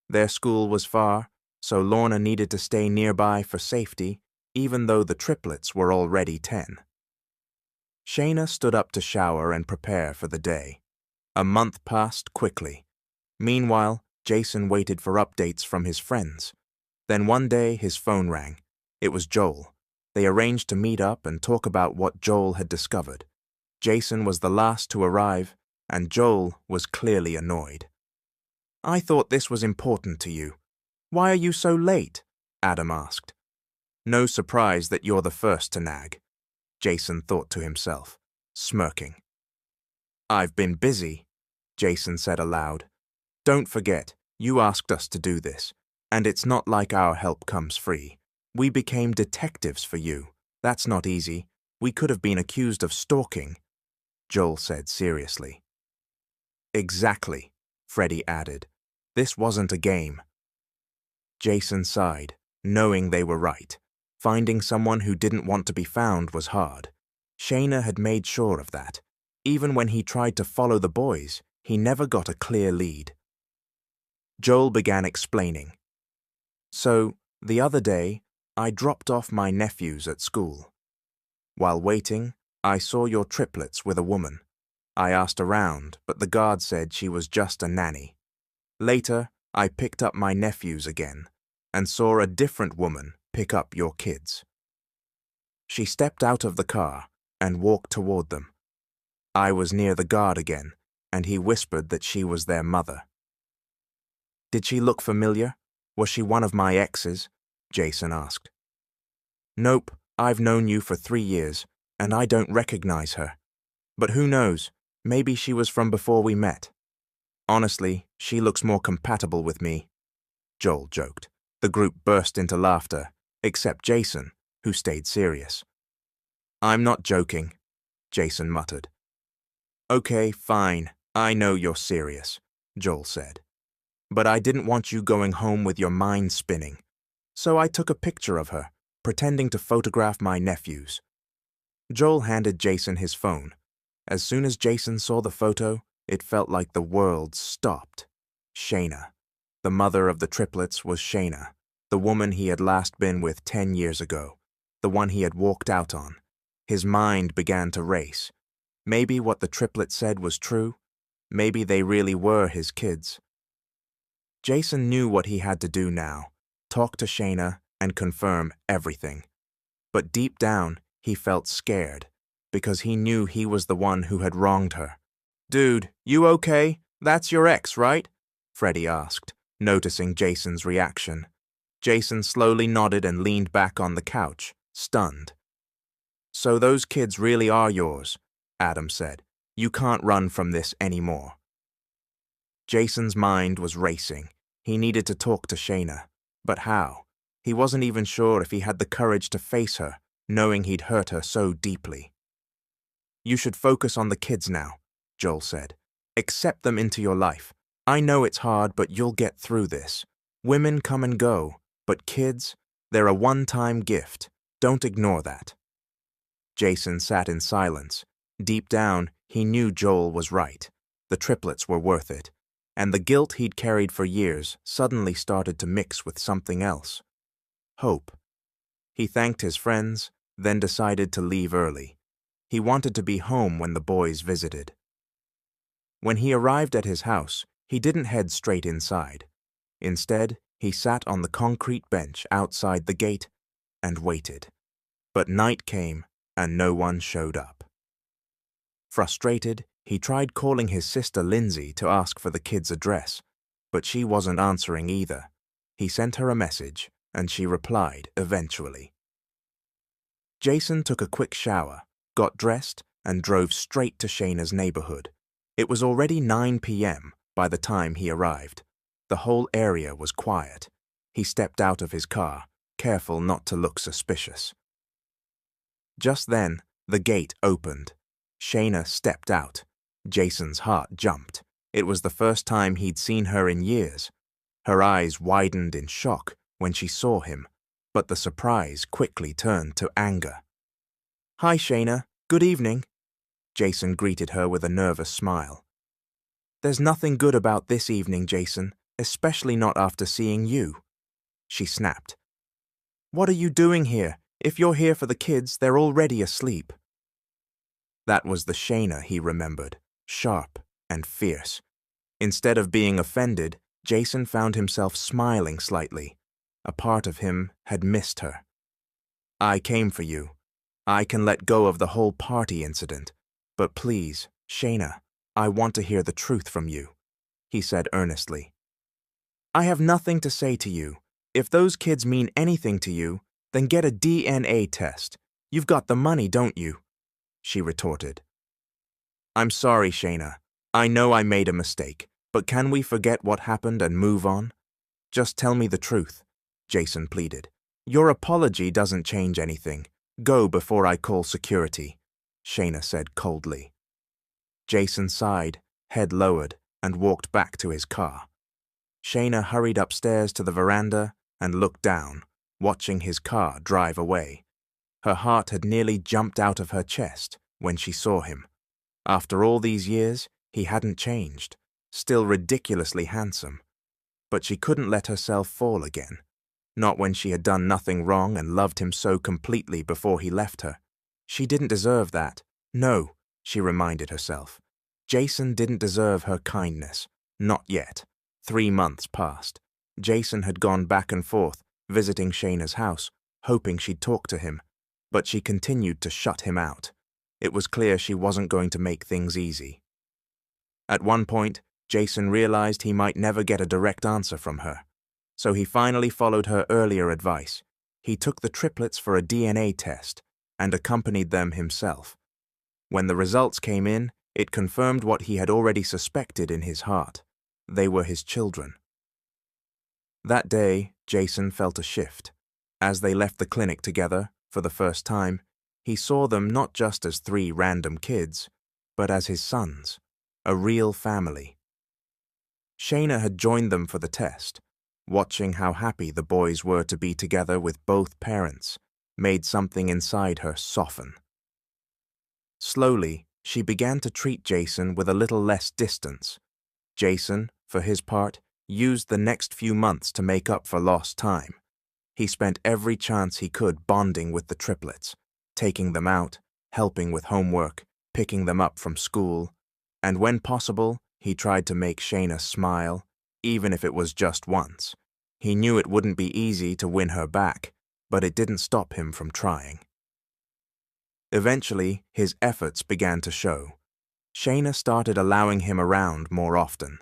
Their school was far, so Lorna needed to stay nearby for safety, even though the triplets were already 10. Shayna stood up to shower and prepare for the day. A month passed quickly. Meanwhile, Jason waited for updates from his friends. Then one day his phone rang. It was Joel. They arranged to meet up and talk about what Joel had discovered. Jason was the last to arrive, and Joel was clearly annoyed. I thought this was important to you. Why are you so late? Adam asked. No surprise that you're the first to nag, Jason thought to himself, smirking. I've been busy, Jason said aloud. Don't forget, you asked us to do this, and it's not like our help comes free. We became detectives for you. That's not easy. We could have been accused of stalking, Joel said seriously. Exactly, Freddie added. This wasn't a game. Jason sighed, knowing they were right. Finding someone who didn't want to be found was hard. Shayna had made sure of that. Even when he tried to follow the boys, he never got a clear lead. Joel began explaining. So, the other day, I dropped off my nephews at school. While waiting, I saw your triplets with a woman. I asked around, but the guard said she was just a nanny. Later, I picked up my nephews again and saw a different woman pick up your kids. She stepped out of the car and walked toward them. I was near the guard again, and he whispered that she was their mother. Did she look familiar? Was she one of my exes? Jason asked. Nope, I've known you for 3 years, and I don't recognize her. But who knows, maybe she was from before we met. Honestly, she looks more compatible with me, Joel joked. The group burst into laughter, except Jason, who stayed serious. I'm not joking, Jason muttered. Okay, fine, I know you're serious, Joel said. But I didn't want you going home with your mind spinning, so I took a picture of her, pretending to photograph my nephews. Joel handed Jason his phone. As soon as Jason saw the photo, it felt like the world stopped. Shayna. The mother of the triplets was Shayna, the woman he had last been with 10 years ago, the one he had walked out on. His mind began to race. Maybe what the triplets said was true. Maybe they really were his kids. Jason knew what he had to do now, talk to Shayna and confirm everything. But deep down, he felt scared, because he knew he was the one who had wronged her. Dude, you okay? That's your ex, right? Freddie asked, noticing Jason's reaction. Jason slowly nodded and leaned back on the couch, stunned. So those kids really are yours, Adam said. You can't run from this anymore. Jason's mind was racing. He needed to talk to Shayna. But how? He wasn't even sure if he had the courage to face her, knowing he'd hurt her so deeply. You should focus on the kids now, Joel said. Accept them into your life. I know it's hard, but you'll get through this. Women come and go, but kids, they're a one-time gift. Don't ignore that. Jason sat in silence. Deep down, he knew Joel was right. The triplets were worth it. And the guilt he'd carried for years suddenly started to mix with something else. Hope. He thanked his friends, then decided to leave early. He wanted to be home when the boys visited. When he arrived at his house, he didn't head straight inside. Instead, he sat on the concrete bench outside the gate and waited. But night came and no one showed up. Frustrated, he tried calling his sister Lindsay to ask for the kid's address, but she wasn't answering either. He sent her a message, and she replied eventually. Jason took a quick shower, got dressed, and drove straight to Shayna's neighborhood. It was already 9 p.m. by the time he arrived. The whole area was quiet. He stepped out of his car, careful not to look suspicious. Just then, the gate opened. Shayna stepped out. Jason's heart jumped. It was the first time he'd seen her in years. Her eyes widened in shock when she saw him, but the surprise quickly turned to anger. "Hi, Shayna. Good evening." Jason greeted her with a nervous smile. "There's nothing good about this evening, Jason, especially not after seeing you," she snapped. "What are you doing here? If you're here for the kids, they're already asleep." That was the Shayna he remembered, sharp and fierce. Instead of being offended, Jason found himself smiling slightly. A part of him had missed her. "I came for you. I can let go of the whole party incident. But please, Shayna, I want to hear the truth from you," he said earnestly. "I have nothing to say to you. If those kids mean anything to you, then get a DNA test. You've got the money, don't you?" she retorted. "I'm sorry, Shayna. I know I made a mistake, but can we forget what happened and move on? Just tell me the truth," Jason pleaded. "Your apology doesn't change anything. Go before I call security," Shayna said coldly. Jason sighed, head lowered, and walked back to his car. Shayna hurried upstairs to the veranda and looked down, watching his car drive away. Her heart had nearly jumped out of her chest when she saw him. After all these years, he hadn't changed, still ridiculously handsome. But she couldn't let herself fall again. Not when she had done nothing wrong and loved him so completely before he left her. She didn't deserve that. No, she reminded herself. Jason didn't deserve her kindness. Not yet. 3 months passed. Jason had gone back and forth, visiting Shayna's house, hoping she'd talk to him. But she continued to shut him out. It was clear she wasn't going to make things easy. At one point, Jason realized he might never get a direct answer from her. So he finally followed her earlier advice. He took the triplets for a DNA test and accompanied them himself. When the results came in, it confirmed what he had already suspected in his heart. They were his children. That day, Jason felt a shift. As they left the clinic together, for the first time, he saw them not just as 3 random kids, but as his sons, a real family. Shayna had joined them for the test. Watching how happy the boys were to be together with both parents made something inside her soften. Slowly, she began to treat Jason with a little less distance. Jason, for his part, used the next few months to make up for lost time. He spent every chance he could bonding with the triplets, taking them out, helping with homework, picking them up from school, and when possible, he tried to make Shayna smile, even if it was just once. He knew it wouldn't be easy to win her back, but it didn't stop him from trying. Eventually, his efforts began to show. Shayna started allowing him around more often.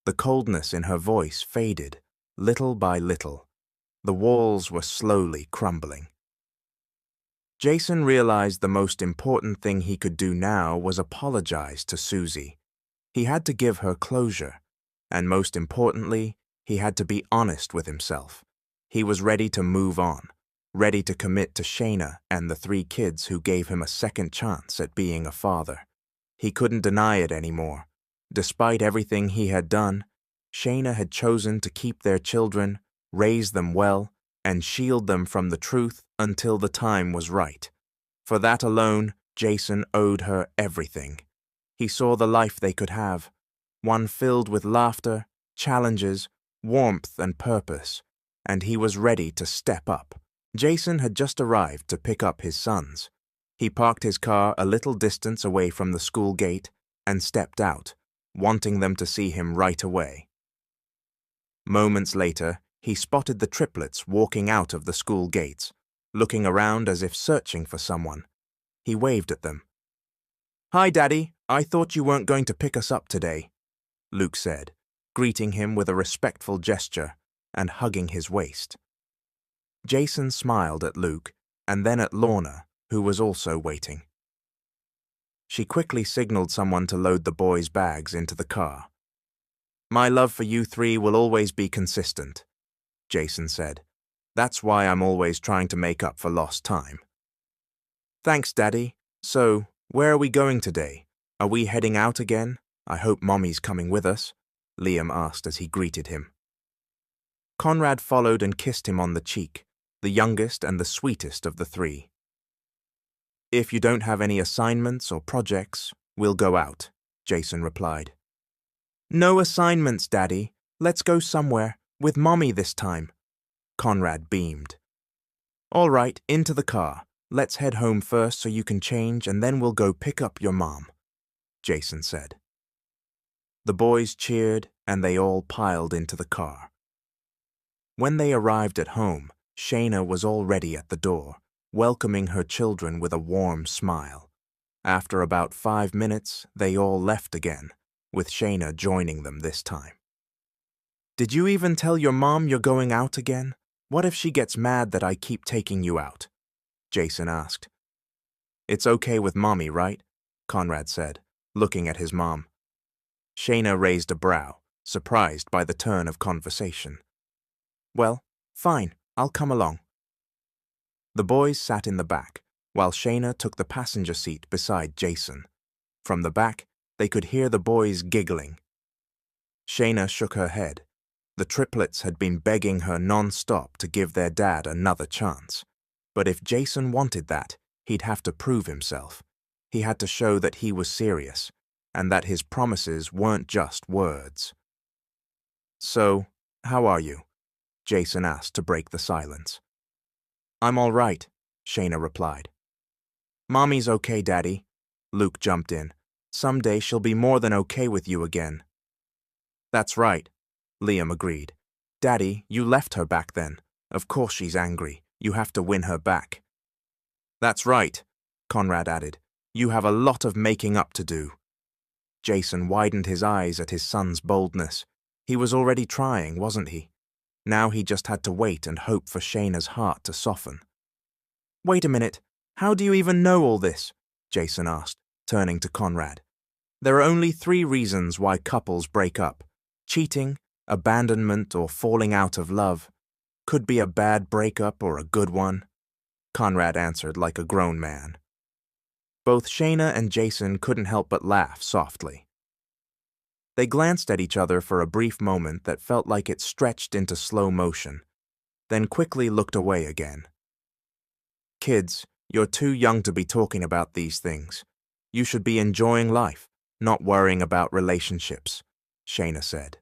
The coldness in her voice faded, little by little. The walls were slowly crumbling. Jason realized the most important thing he could do now was apologize to Susie. He had to give her closure, and most importantly, he had to be honest with himself. He was ready to move on, ready to commit to Shayna and the 3 kids who gave him a second chance at being a father. He couldn't deny it anymore. Despite everything he had done, Shayna had chosen to keep their children, raise them well, and shield them from the truth until the time was right. For that alone, Jason owed her everything. He saw the life they could have, one filled with laughter, challenges, warmth, and purpose, and he was ready to step up. Jason had just arrived to pick up his sons. He parked his car a little distance away from the school gate and stepped out, wanting them to see him right away. Moments later, he spotted the triplets walking out of the school gates, looking around as if searching for someone. He waved at them. "Hi, Daddy. I thought you weren't going to pick us up today," Luke said, greeting him with a respectful gesture and hugging his waist. Jason smiled at Luke and then at Lorna, who was also waiting. She quickly signaled someone to load the boys' bags into the car. "My love for you 3 will always be consistent," Jason said. "That's why I'm always trying to make up for lost time." "Thanks, Daddy. So, where are we going today? Are we heading out again?" I hope Mommy's coming with us, Liam asked as he greeted him. Conrad followed and kissed him on the cheek, the youngest and the sweetest of the three. If you don't have any assignments or projects, we'll go out, Jason replied. No assignments, Daddy. Let's go somewhere, with Mommy this time. Conrad beamed. All right, into the car. Let's head home first so you can change and then we'll go pick up your mom, Jason said. The boys cheered and they all piled into the car. When they arrived at home, Shayna was already at the door, welcoming her children with a warm smile. After about 5 minutes, they all left again, with Shayna joining them this time. Did you even tell your mom you're going out again? What if she gets mad that I keep taking you out? Jason asked. It's okay with Mommy, right? Conrad said, looking at his mom. Shayna raised a brow, surprised by the turn of conversation. Well, fine, I'll come along. The boys sat in the back, while Shayna took the passenger seat beside Jason. From the back, they could hear the boys giggling. Shayna shook her head. The triplets had been begging her non-stop to give their dad another chance. But if Jason wanted that, he'd have to prove himself. He had to show that he was serious, and that his promises weren't just words. So, how are you? Jason asked to break the silence. I'm all right, Shayna replied. Mommy's okay, Daddy. Luke jumped in. Someday she'll be more than okay with you again. That's right, Liam agreed. Daddy, you left her back then. Of course she's angry. You have to win her back. That's right, Conrad added. You have a lot of making up to do. Jason widened his eyes at his son's boldness. He was already trying, wasn't he? Now he just had to wait and hope for Shayna's heart to soften. Wait a minute. How do you even know all this? Jason asked, turning to Conrad. There are only 3 reasons why couples break up. Cheating, abandonment, or falling out of love. Could be a bad breakup or a good one. Conrad answered like a grown man. Both Shayna and Jason couldn't help but laugh softly. They glanced at each other for a brief moment that felt like it stretched into slow motion, then quickly looked away again. Kids, you're too young to be talking about these things. You should be enjoying life, not worrying about relationships, Shayna said.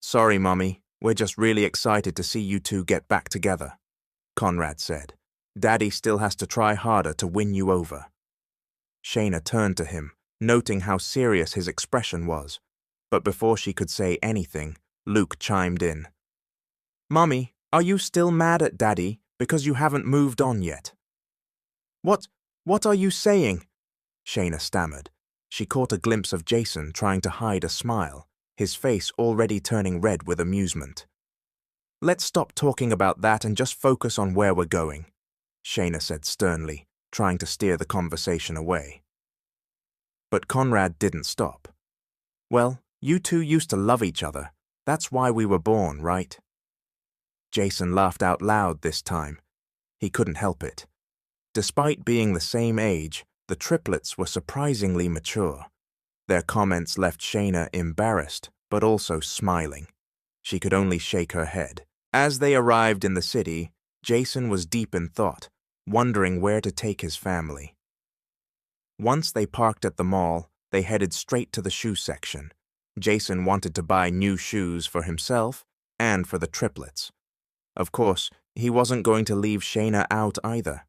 Sorry, Mommy, we're just really excited to see you two get back together, Conrad said. Daddy still has to try harder to win you over. Shayna turned to him, noting how serious his expression was. But before she could say anything, Luke chimed in. Mommy, are you still mad at Daddy because you haven't moved on yet? What are you saying? Shayna stammered. She caught a glimpse of Jason trying to hide a smile, his face already turning red with amusement. Let's stop talking about that and just focus on where we're going, Shayna said sternly, trying to steer the conversation away. But Conrad didn't stop. Well, you two used to love each other. That's why we were born, right? Jason laughed out loud this time. He couldn't help it. Despite being the same age, the triplets were surprisingly mature. Their comments left Shayna embarrassed, but also smiling. She could only shake her head. As they arrived in the city, Jason was deep in thought, wondering where to take his family. Once they parked at the mall, they headed straight to the shoe section. Jason wanted to buy new shoes for himself and for the triplets. Of course, he wasn't going to leave Shayna out either.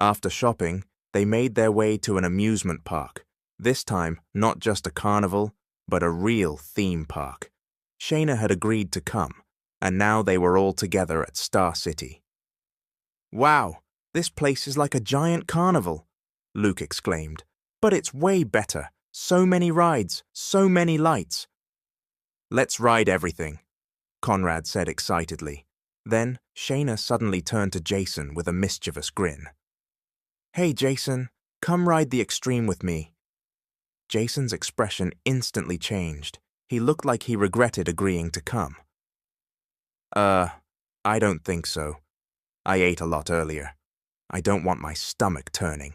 After shopping, they made their way to an amusement park. This time, not just a carnival, but a real theme park. Shayna had agreed to come, and now they were all together at Star City. Wow, this place is like a giant carnival, Luke exclaimed. But it's way better. So many rides, so many lights. Let's ride everything, Conrad said excitedly. Then, Shayna suddenly turned to Jason with a mischievous grin. Hey, Jason, come ride the Extreme with me. Jason's expression instantly changed. He looked like he regretted agreeing to come. I don't think so. I ate a lot earlier. I don't want my stomach turning,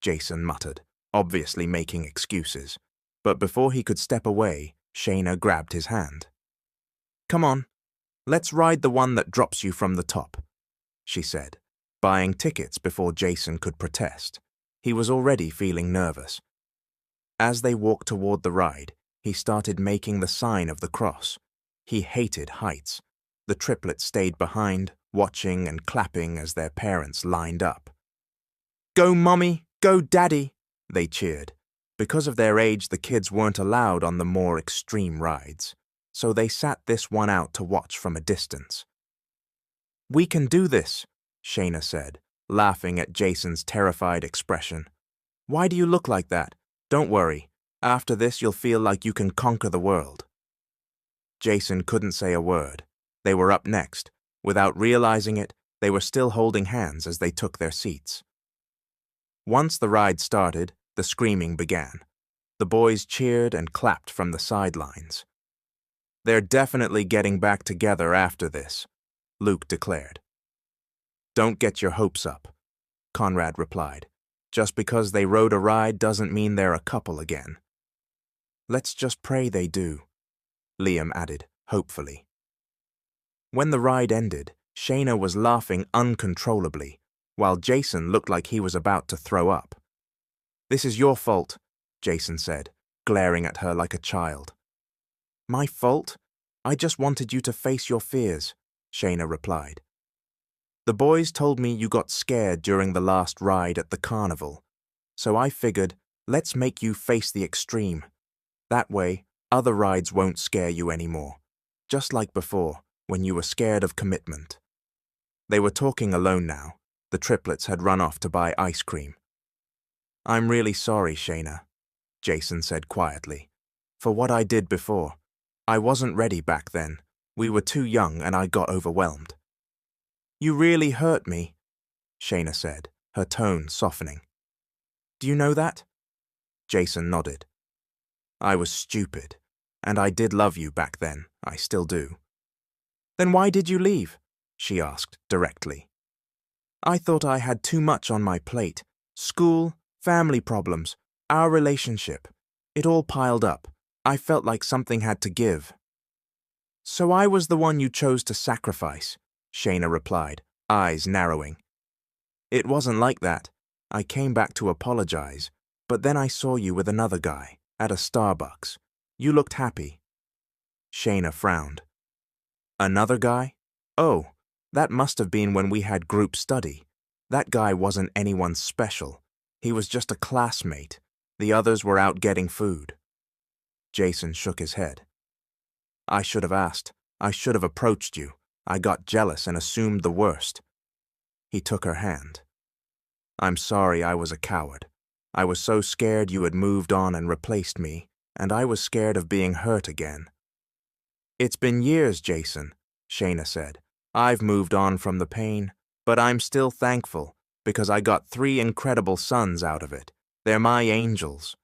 Jason muttered, obviously making excuses. But before he could step away, Shayna grabbed his hand. "Come on, let's ride the one that drops you from the top," she said, buying tickets before Jason could protest. He was already feeling nervous. As they walked toward the ride, he started making the sign of the cross. He hated heights. The triplets stayed behind, watching and clapping as their parents lined up. "Go, Mommy! Go, Daddy!" they cheered. Because of their age, the kids weren't allowed on the more extreme rides, so they sat this one out to watch from a distance. "We can do this," Shayna said, laughing at Jason's terrified expression. "Why do you look like that? Don't worry. After this, you'll feel like you can conquer the world." Jason couldn't say a word. They were up next. Without realizing it, they were still holding hands as they took their seats. Once the ride started, the screaming began. The boys cheered and clapped from the sidelines. "They're definitely getting back together after this," Luke declared. "Don't get your hopes up," Conrad replied. "Just because they rode a ride doesn't mean they're a couple again." "Let's just pray they do," Liam added, hopefully. When the ride ended, Shayna was laughing uncontrollably, while Jason looked like he was about to throw up. "This is your fault," Jason said, glaring at her like a child. "My fault? I just wanted you to face your fears," Shayna replied. "The boys told me you got scared during the last ride at the carnival, so I figured, let's make you face the extreme. That way, other rides won't scare you anymore, just like before, when you were scared of commitment." They were talking alone now. The triplets had run off to buy ice cream. "I'm really sorry, Shayna," Jason said quietly, "for what I did before. I wasn't ready back then. We were too young and I got overwhelmed." "You really hurt me," Shayna said, her tone softening. "Do you know that?" Jason nodded. "I was stupid, and I did love you back then. I still do." "Then why did you leave?" she asked directly. "I thought I had too much on my plate. School, family problems, our relationship. It all piled up. I felt like something had to give." "So I was the one you chose to sacrifice," Shayna replied, eyes narrowing. "It wasn't like that. I came back to apologize, but then I saw you with another guy, at a Starbucks. You looked happy." Shayna frowned. "Another guy? Oh, that must have been when we had group study. That guy wasn't anyone special. He was just a classmate. The others were out getting food." Jason shook his head. "I should have asked. I should have approached you. I got jealous and assumed the worst." He took her hand. "I'm sorry I was a coward. I was so scared you had moved on and replaced me, and I was scared of being hurt again." "It's been years, Jason," Shayna said. "I've moved on from the pain, but I'm still thankful because I got 3 incredible sons out of it. They're my angels."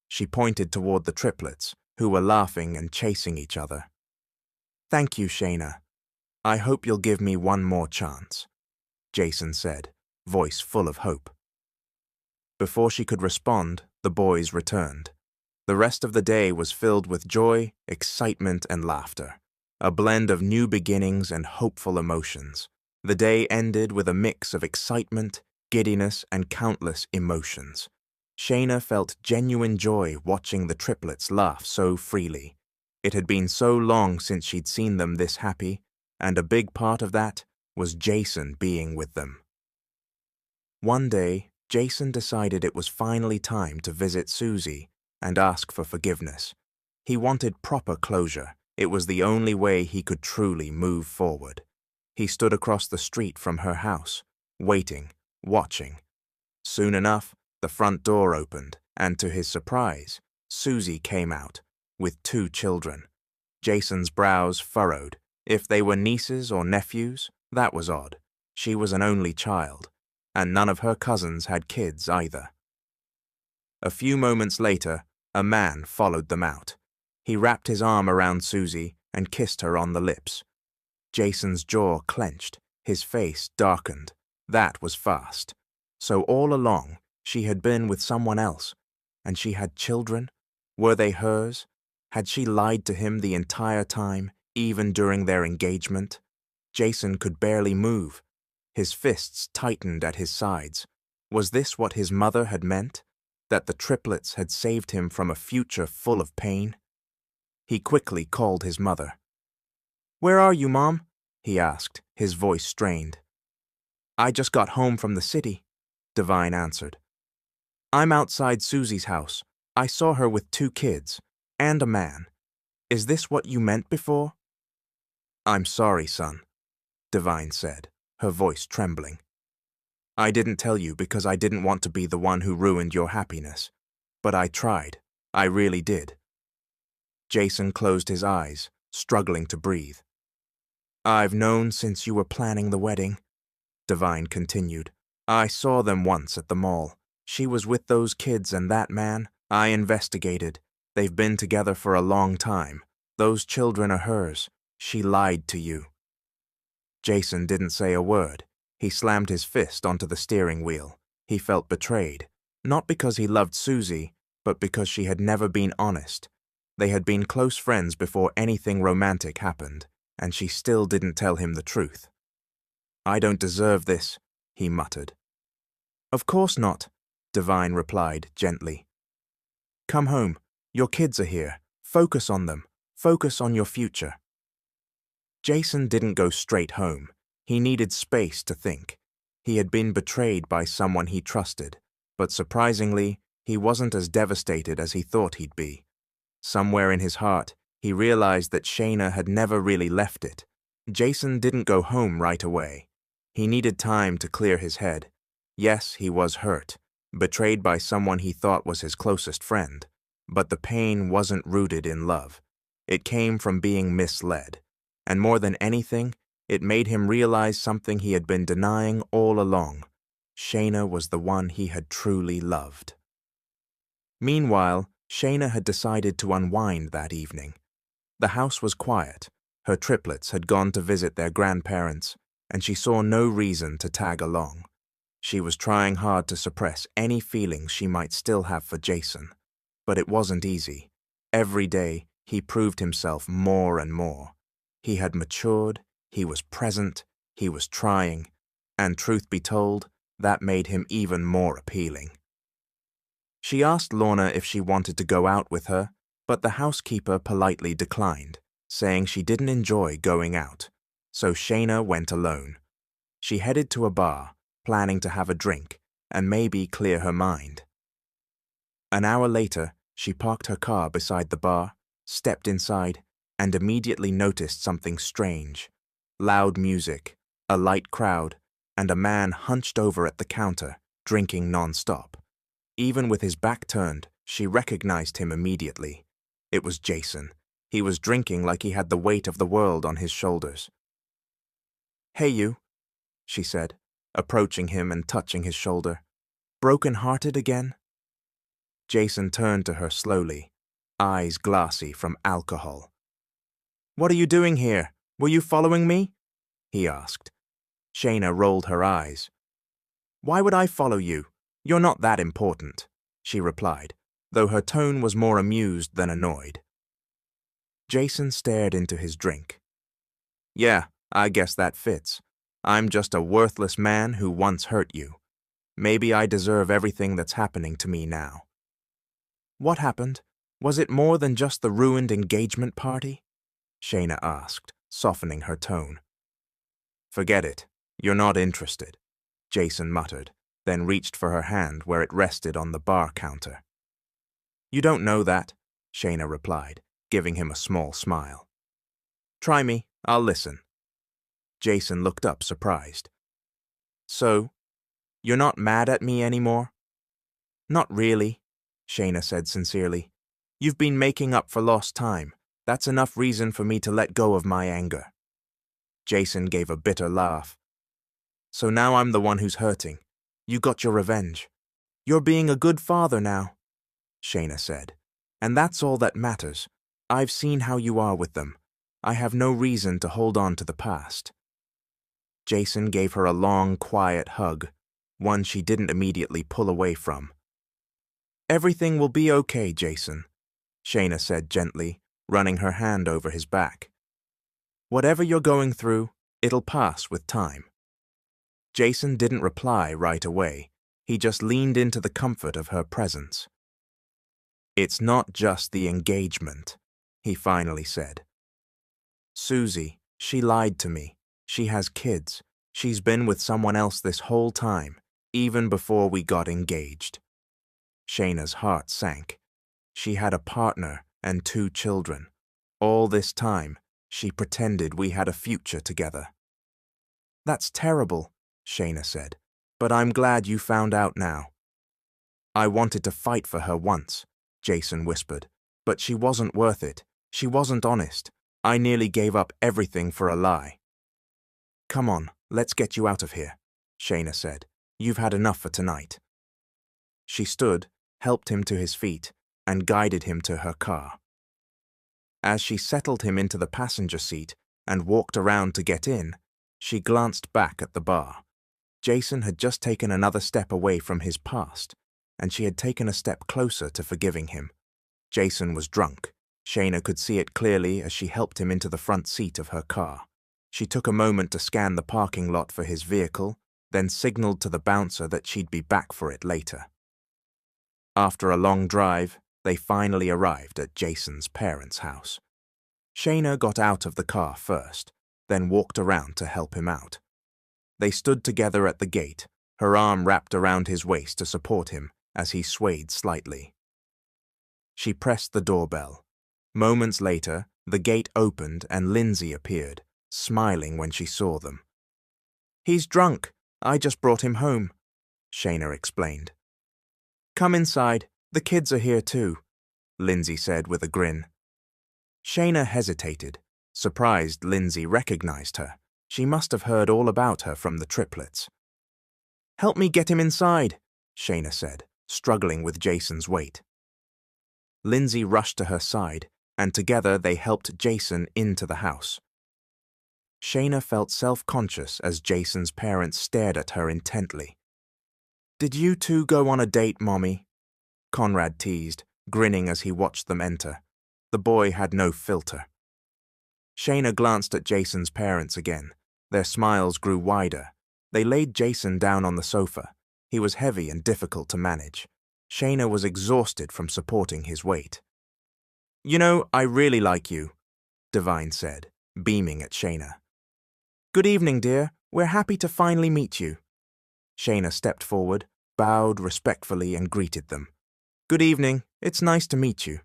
She pointed toward the triplets, who were laughing and chasing each other. "Thank you, Shayna. I hope you'll give me one more chance," Jason said, voice full of hope. Before she could respond, the boys returned. The rest of the day was filled with joy, excitement, and laughter, a blend of new beginnings and hopeful emotions. The day ended with a mix of excitement, giddiness, and countless emotions. Shayna felt genuine joy watching the triplets laugh so freely. It had been so long since she'd seen them this happy, and a big part of that was Jason being with them. One day, Jason decided it was finally time to visit Susie and ask for forgiveness. He wanted proper closure. It was the only way he could truly move forward. He stood across the street from her house, waiting, watching. Soon enough, the front door opened, and to his surprise, Susie came out, with 2 children. Jason's brows furrowed. If they were nieces or nephews, that was odd. She was an only child, and none of her cousins had kids either. A few moments later, a man followed them out. He wrapped his arm around Susie and kissed her on the lips. Jason's jaw clenched, his face darkened. That was fast. So all along, she had been with someone else, and she had children? Were they hers? Had she lied to him the entire time, even during their engagement? Jason could barely move. His fists tightened at his sides. Was this what his mother had meant? That the triplets had saved him from a future full of pain? He quickly called his mother. "Where are you, Mom?" he asked, his voice strained. "I just got home from the city," Divine answered. "I'm outside Susie's house. I saw her with 2 kids, and a man. Is this what you meant before?" "I'm sorry, son," Divine said, her voice trembling. "I didn't tell you because I didn't want to be the one who ruined your happiness. But I tried. I really did." Jason closed his eyes, struggling to breathe. "I've known since you were planning the wedding," Divine continued. "I saw them once at the mall. She was with those kids and that man. I investigated. They've been together for a long time. Those children are hers. She lied to you." Jason didn't say a word. He slammed his fist onto the steering wheel. He felt betrayed, not because he loved Susie, but because she had never been honest. They had been close friends before anything romantic happened, and she still didn't tell him the truth. "I don't deserve this," he muttered. "Of course not," Divine replied gently. "Come home. Your kids are here. Focus on them. Focus on your future." Jason didn't go straight home. He needed space to think. He had been betrayed by someone he trusted, but surprisingly, he wasn't as devastated as he thought he'd be. Somewhere in his heart, he realized that Shayna had never really left it. Jason didn't go home right away. He needed time to clear his head. Yes, he was hurt, betrayed by someone he thought was his closest friend, but the pain wasn't rooted in love. It came from being misled, and more than anything, it made him realize something he had been denying all along. Shayna was the one he had truly loved. Meanwhile, Shayna had decided to unwind that evening. The house was quiet. Her triplets had gone to visit their grandparents, and she saw no reason to tag along. She was trying hard to suppress any feelings she might still have for Jason, but it wasn't easy. Every day, he proved himself more and more. He had matured, he was present, he was trying, and truth be told, that made him even more appealing. She asked Lorna if she wanted to go out with her, but the housekeeper politely declined, saying she didn't enjoy going out, so Shayna went alone. She headed to a bar, planning to have a drink and maybe clear her mind. An hour later, she parked her car beside the bar, stepped inside, and immediately noticed something strange. Loud music, a light crowd, and a man hunched over at the counter, drinking non-stop. Even with his back turned, she recognized him immediately. It was Jason. He was drinking like he had the weight of the world on his shoulders. "Hey you," she said, approaching him and touching his shoulder. "Broken-hearted again?" Jason turned to her slowly, eyes glassy from alcohol. "What are you doing here? Were you following me?" he asked. Shayna rolled her eyes. "Why would I follow you? You're not that important," she replied, though her tone was more amused than annoyed. Jason stared into his drink. "Yeah, I guess that fits. I'm just a worthless man who once hurt you. Maybe I deserve everything that's happening to me now." "What happened? Was it more than just the ruined engagement party?" Shayna asked, softening her tone. "Forget it. You're not interested," Jason muttered, then reached for her hand where it rested on the bar counter. "You don't know that," Shayna replied, giving him a small smile. "Try me. I'll listen." Jason looked up surprised. "So, you're not mad at me anymore?" "Not really," Shayna said sincerely. "You've been making up for lost time. That's enough reason for me to let go of my anger." Jason gave a bitter laugh. "So now I'm the one who's hurting. You got your revenge. You're being a good father now," Shayna said. "And that's all that matters. I've seen how you are with them. I have no reason to hold on to the past." Jason gave her a long, quiet hug, one she didn't immediately pull away from. "Everything will be okay, Jason. Shayna said gently, running her hand over his back. Whatever you're going through, it'll pass with time. Jason didn't reply right away. He just leaned into the comfort of her presence. It's not just the engagement, he finally said. Susie, she lied to me. She has kids. She's been with someone else this whole time, even before we got engaged. Shayna's heart sank. She had a partner and 2 children. All this time, she pretended we had a future together. That's terrible, Shayna said, but I'm glad you found out now. I wanted to fight for her once, Jason whispered, but she wasn't worth it. She wasn't honest. I nearly gave up everything for a lie. Come on, let's get you out of here, Shayna said. You've had enough for tonight. She stood, helped him to his feet, and guided him to her car. As she settled him into the passenger seat and walked around to get in, she glanced back at the bar. Jason had just taken another step away from his past, and she had taken a step closer to forgiving him. Jason was drunk. Shayna could see it clearly as she helped him into the front seat of her car. She took a moment to scan the parking lot for his vehicle, then signaled to the bouncer that she'd be back for it later. After a long drive, they finally arrived at Jason's parents' house. Shayna got out of the car first, then walked around to help him out. They stood together at the gate, her arm wrapped around his waist to support him as he swayed slightly. She pressed the doorbell. Moments later, the gate opened and Lindsay appeared, smiling when she saw them. He's drunk. I just brought him home, Shayna explained. Come inside. The kids are here too, Lindsay said with a grin. Shayna hesitated, surprised Lindsay recognized her. She must have heard all about her from the triplets. Help me get him inside, Shayna said, struggling with Jason's weight. Lindsay rushed to her side, and together they helped Jason into the house. Shayna felt self-conscious as Jason's parents stared at her intently. Did you two go on a date, Mommy? Conrad teased, grinning as he watched them enter. The boy had no filter. Shayna glanced at Jason's parents again. Their smiles grew wider. They laid Jason down on the sofa. He was heavy and difficult to manage. Shayna was exhausted from supporting his weight. You know, I really like you, Divine said, beaming at Shayna. Good evening, dear. We're happy to finally meet you. Shayna stepped forward, bowed respectfully and greeted them. Good evening. It's nice to meet you.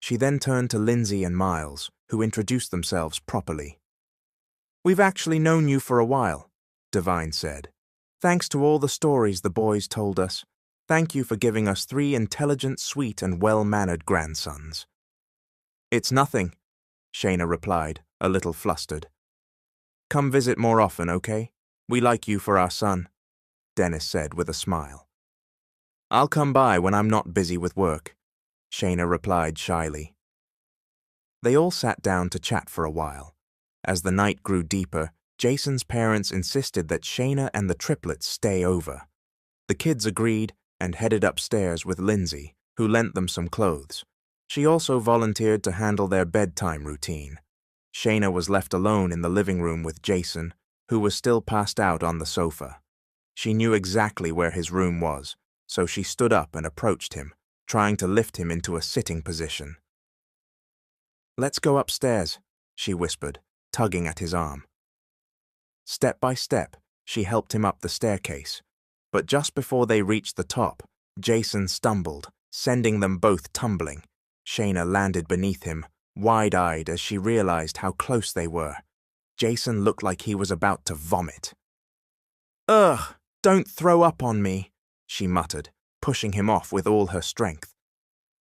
She then turned to Lindsay and Miles, who introduced themselves properly. We've actually known you for a while, Divine said. Thanks to all the stories the boys told us. Thank you for giving us 3 intelligent, sweet, and well-mannered grandsons. It's nothing, Shayna replied, a little flustered. Come visit more often, okay? We like you for our son, Dennis said with a smile. I'll come by when I'm not busy with work, Shayna replied shyly. They all sat down to chat for a while. As the night grew deeper, Jason's parents insisted that Shayna and the triplets stay over. The kids agreed and headed upstairs with Lindsay, who lent them some clothes. She also volunteered to handle their bedtime routine. Shayna was left alone in the living room with Jason, who was still passed out on the sofa. She knew exactly where his room was, so she stood up and approached him, trying to lift him into a sitting position. Let's go upstairs, she whispered, tugging at his arm. Step by step, she helped him up the staircase, but just before they reached the top, Jason stumbled, sending them both tumbling. Shayna landed beneath him, wide-eyed as she realized how close they were. Jason looked like he was about to vomit. Ugh, don't throw up on me, she muttered, pushing him off with all her strength.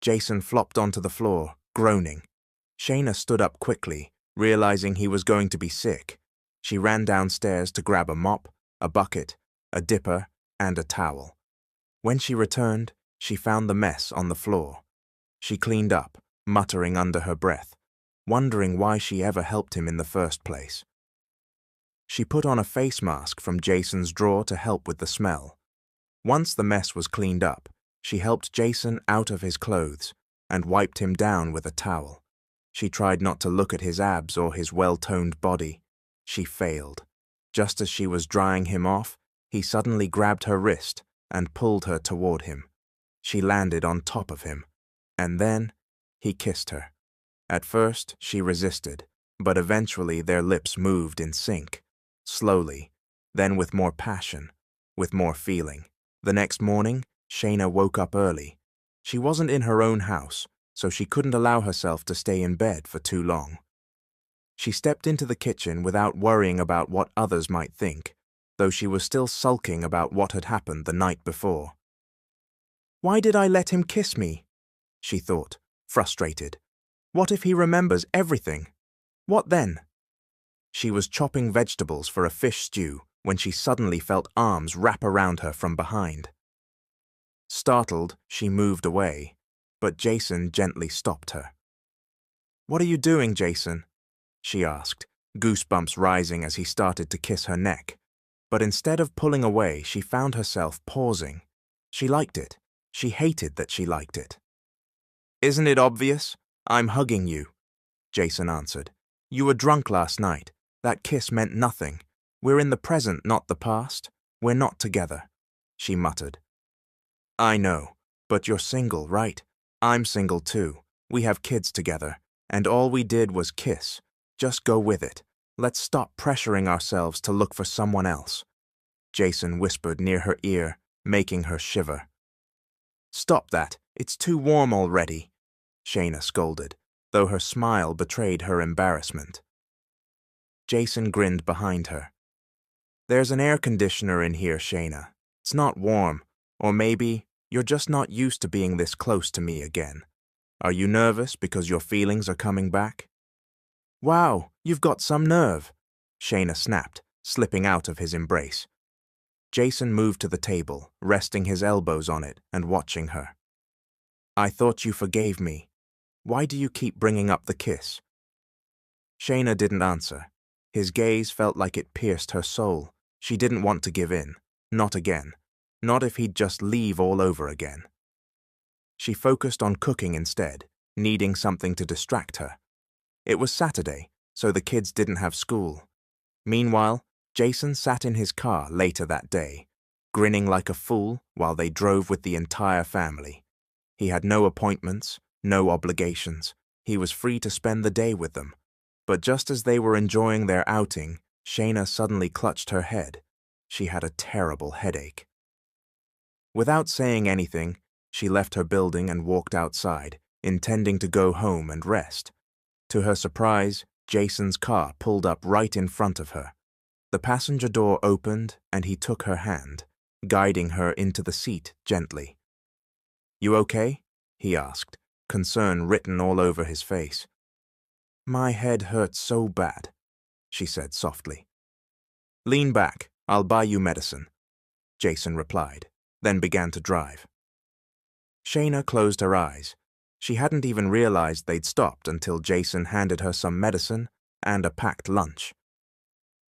Jason flopped onto the floor, groaning. Shayna stood up quickly, realizing he was going to be sick. She ran downstairs to grab a mop, a bucket, a dipper, and a towel. When she returned, she found the mess on the floor. She cleaned up, muttering under her breath, wondering why she ever helped him in the first place. She put on a face mask from Jason's drawer to help with the smell. Once the mess was cleaned up, she helped Jason out of his clothes, and wiped him down with a towel. She tried not to look at his abs or his well-toned body. She failed. Just as she was drying him off, he suddenly grabbed her wrist and pulled her toward him. She landed on top of him, and then he kissed her. At first, she resisted, but eventually their lips moved in sync, slowly, then with more passion, with more feeling. The next morning, Shayna woke up early. She wasn't in her own house, so she couldn't allow herself to stay in bed for too long. She stepped into the kitchen without worrying about what others might think, though she was still sulking about what had happened the night before. "Why did I let him kiss me?" she thought, frustrated. "What if he remembers everything? What then?" She was chopping vegetables for a fish stew when she suddenly felt arms wrap around her from behind. Startled, she moved away, but Jason gently stopped her. "What are you doing, Jason?" she asked, goosebumps rising as he started to kiss her neck. But instead of pulling away, she found herself pausing. She liked it. She hated that she liked it. "Isn't it obvious? I'm hugging you," Jason answered. "You were drunk last night. That kiss meant nothing. We're in the present, not the past. We're not together," she muttered. "I know, but you're single, right? I'm single too. We have kids together, and all we did was kiss. Just go with it. Let's stop pressuring ourselves to look for someone else," Jason whispered near her ear, making her shiver. "Stop that. It's too warm already," Shayna scolded, though her smile betrayed her embarrassment. Jason grinned behind her. "There's an air conditioner in here, Shayna. It's not warm, or maybe you're just not used to being this close to me again. Are you nervous because your feelings are coming back?" "Wow, you've got some nerve," Shayna snapped, slipping out of his embrace. Jason moved to the table, resting his elbows on it and watching her. "I thought you forgave me. Why do you keep bringing up the kiss?" Shayna didn't answer. His gaze felt like it pierced her soul. She didn't want to give in. Not again. Not if he'd just leave all over again. She focused on cooking instead, needing something to distract her. It was Saturday, so the kids didn't have school. Meanwhile, Jason sat in his car later that day, grinning like a fool while they drove with the entire family. He had no appointments, no obligations. He was free to spend the day with them. But just as they were enjoying their outing, Shayna suddenly clutched her head. She had a terrible headache. Without saying anything, she left her building and walked outside, intending to go home and rest. To her surprise, Jason's car pulled up right in front of her. The passenger door opened and he took her hand, guiding her into the seat gently. "You okay?" he asked, concern written all over his face. "My head hurts so bad," she said softly. "Lean back, I'll buy you medicine," Jason replied, then began to drive. Shayna closed her eyes. She hadn't even realized they'd stopped until Jason handed her some medicine and a packed lunch.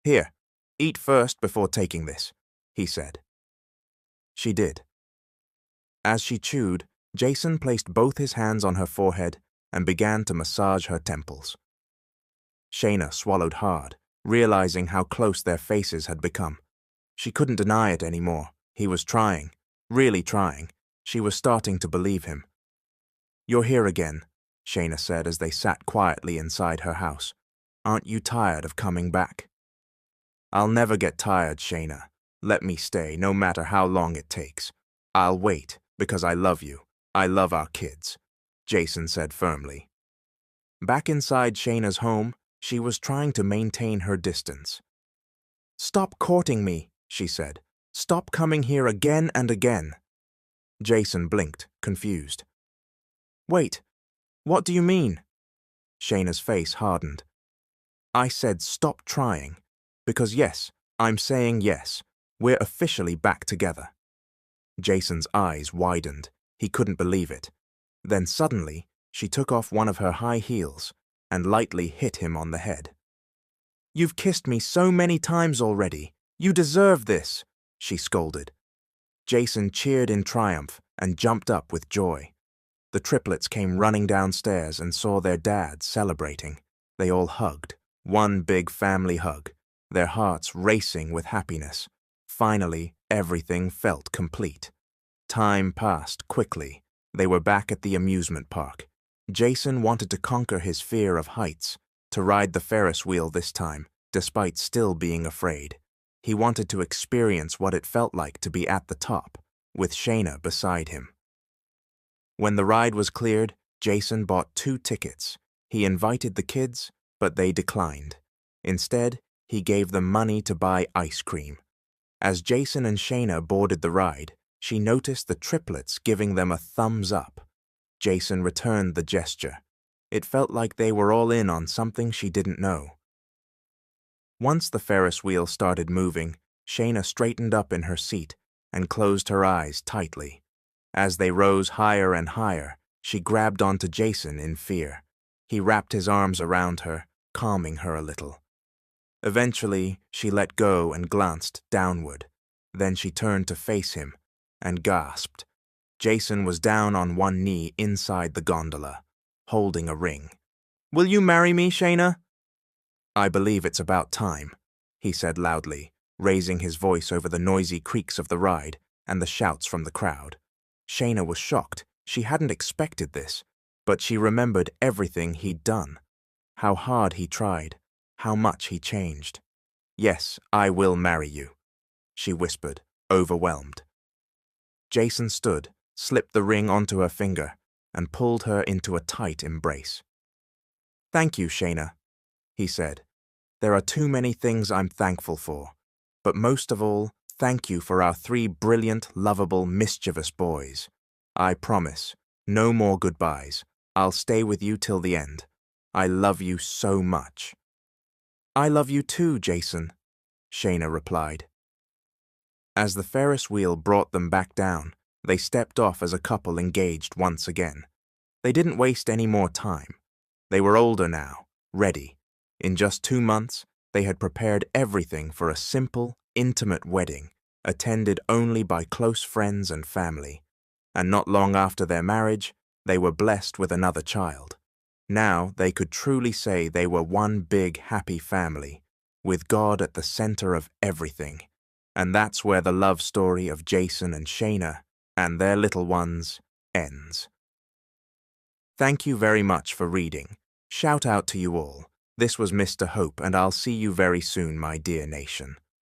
"Here, eat first before taking this," he said. She did. As she chewed, Jason placed both his hands on her forehead and began to massage her temples. Shayna swallowed hard, realizing how close their faces had become. She couldn't deny it anymore. He was trying, really trying. She was starting to believe him. "You're here again," Shayna said as they sat quietly inside her house. "Aren't you tired of coming back?" "I'll never get tired, Shayna. Let me stay, no matter how long it takes. I'll wait, because I love you. I love our kids," Jason said firmly. Back inside Shayna's home, she was trying to maintain her distance. "Stop courting me," she said. "Stop coming here again and again." Jason blinked, confused. "Wait, what do you mean?" Shayna's face hardened. "I said stop trying, because yes, I'm saying yes, we're officially back together." Jason's eyes widened. He couldn't believe it. Then suddenly, she took off one of her high heels and lightly hit him on the head. "You've kissed me so many times already. You deserve this," she scolded. Jason cheered in triumph and jumped up with joy. The triplets came running downstairs and saw their dad celebrating. They all hugged, one big family hug, their hearts racing with happiness. Finally, everything felt complete. Time passed quickly. They were back at the amusement park. Jason wanted to conquer his fear of heights, to ride the Ferris wheel this time, despite still being afraid. He wanted to experience what it felt like to be at the top, with Shayna beside him. When the ride was cleared, Jason bought 2 tickets. He invited the kids, but they declined. Instead, he gave them money to buy ice cream. As Jason and Shayna boarded the ride, she noticed the triplets giving them a thumbs up. Jason returned the gesture. It felt like they were all in on something she didn't know. Once the Ferris wheel started moving, Shayna straightened up in her seat and closed her eyes tightly. As they rose higher and higher, she grabbed onto Jason in fear. He wrapped his arms around her, calming her a little. Eventually, she let go and glanced downward. Then she turned to face him and gasped. Jason was down on one knee inside the gondola, holding a ring. "Will you marry me, Shayna?" "I believe it's about time," he said loudly, raising his voice over the noisy creaks of the ride and the shouts from the crowd. Shayna was shocked. She hadn't expected this, but she remembered everything he'd done. How hard he tried, how much he changed. "Yes, I will marry you," she whispered, overwhelmed. Jason stood, slipped the ring onto her finger, and pulled her into a tight embrace. "Thank you, Shayna," he said. "There are too many things I'm thankful for, but most of all, thank you for our 3 brilliant, lovable, mischievous boys. I promise, no more goodbyes. I'll stay with you till the end. I love you so much." "I love you too, Jason," Shayna replied. As the Ferris wheel brought them back down, they stepped off as a couple engaged once again. They didn't waste any more time. They were older now, ready. In just 2 months, they had prepared everything for a simple, intimate wedding, attended only by close friends and family. And not long after their marriage, they were blessed with another child. Now they could truly say they were one big, happy family, with God at the center of everything. And that's where the love story of Jason and Shayna and their little ones ends. Thank you very much for reading. Shout out to you all. This was Mr. Hope, and I'll see you very soon, my dear nation.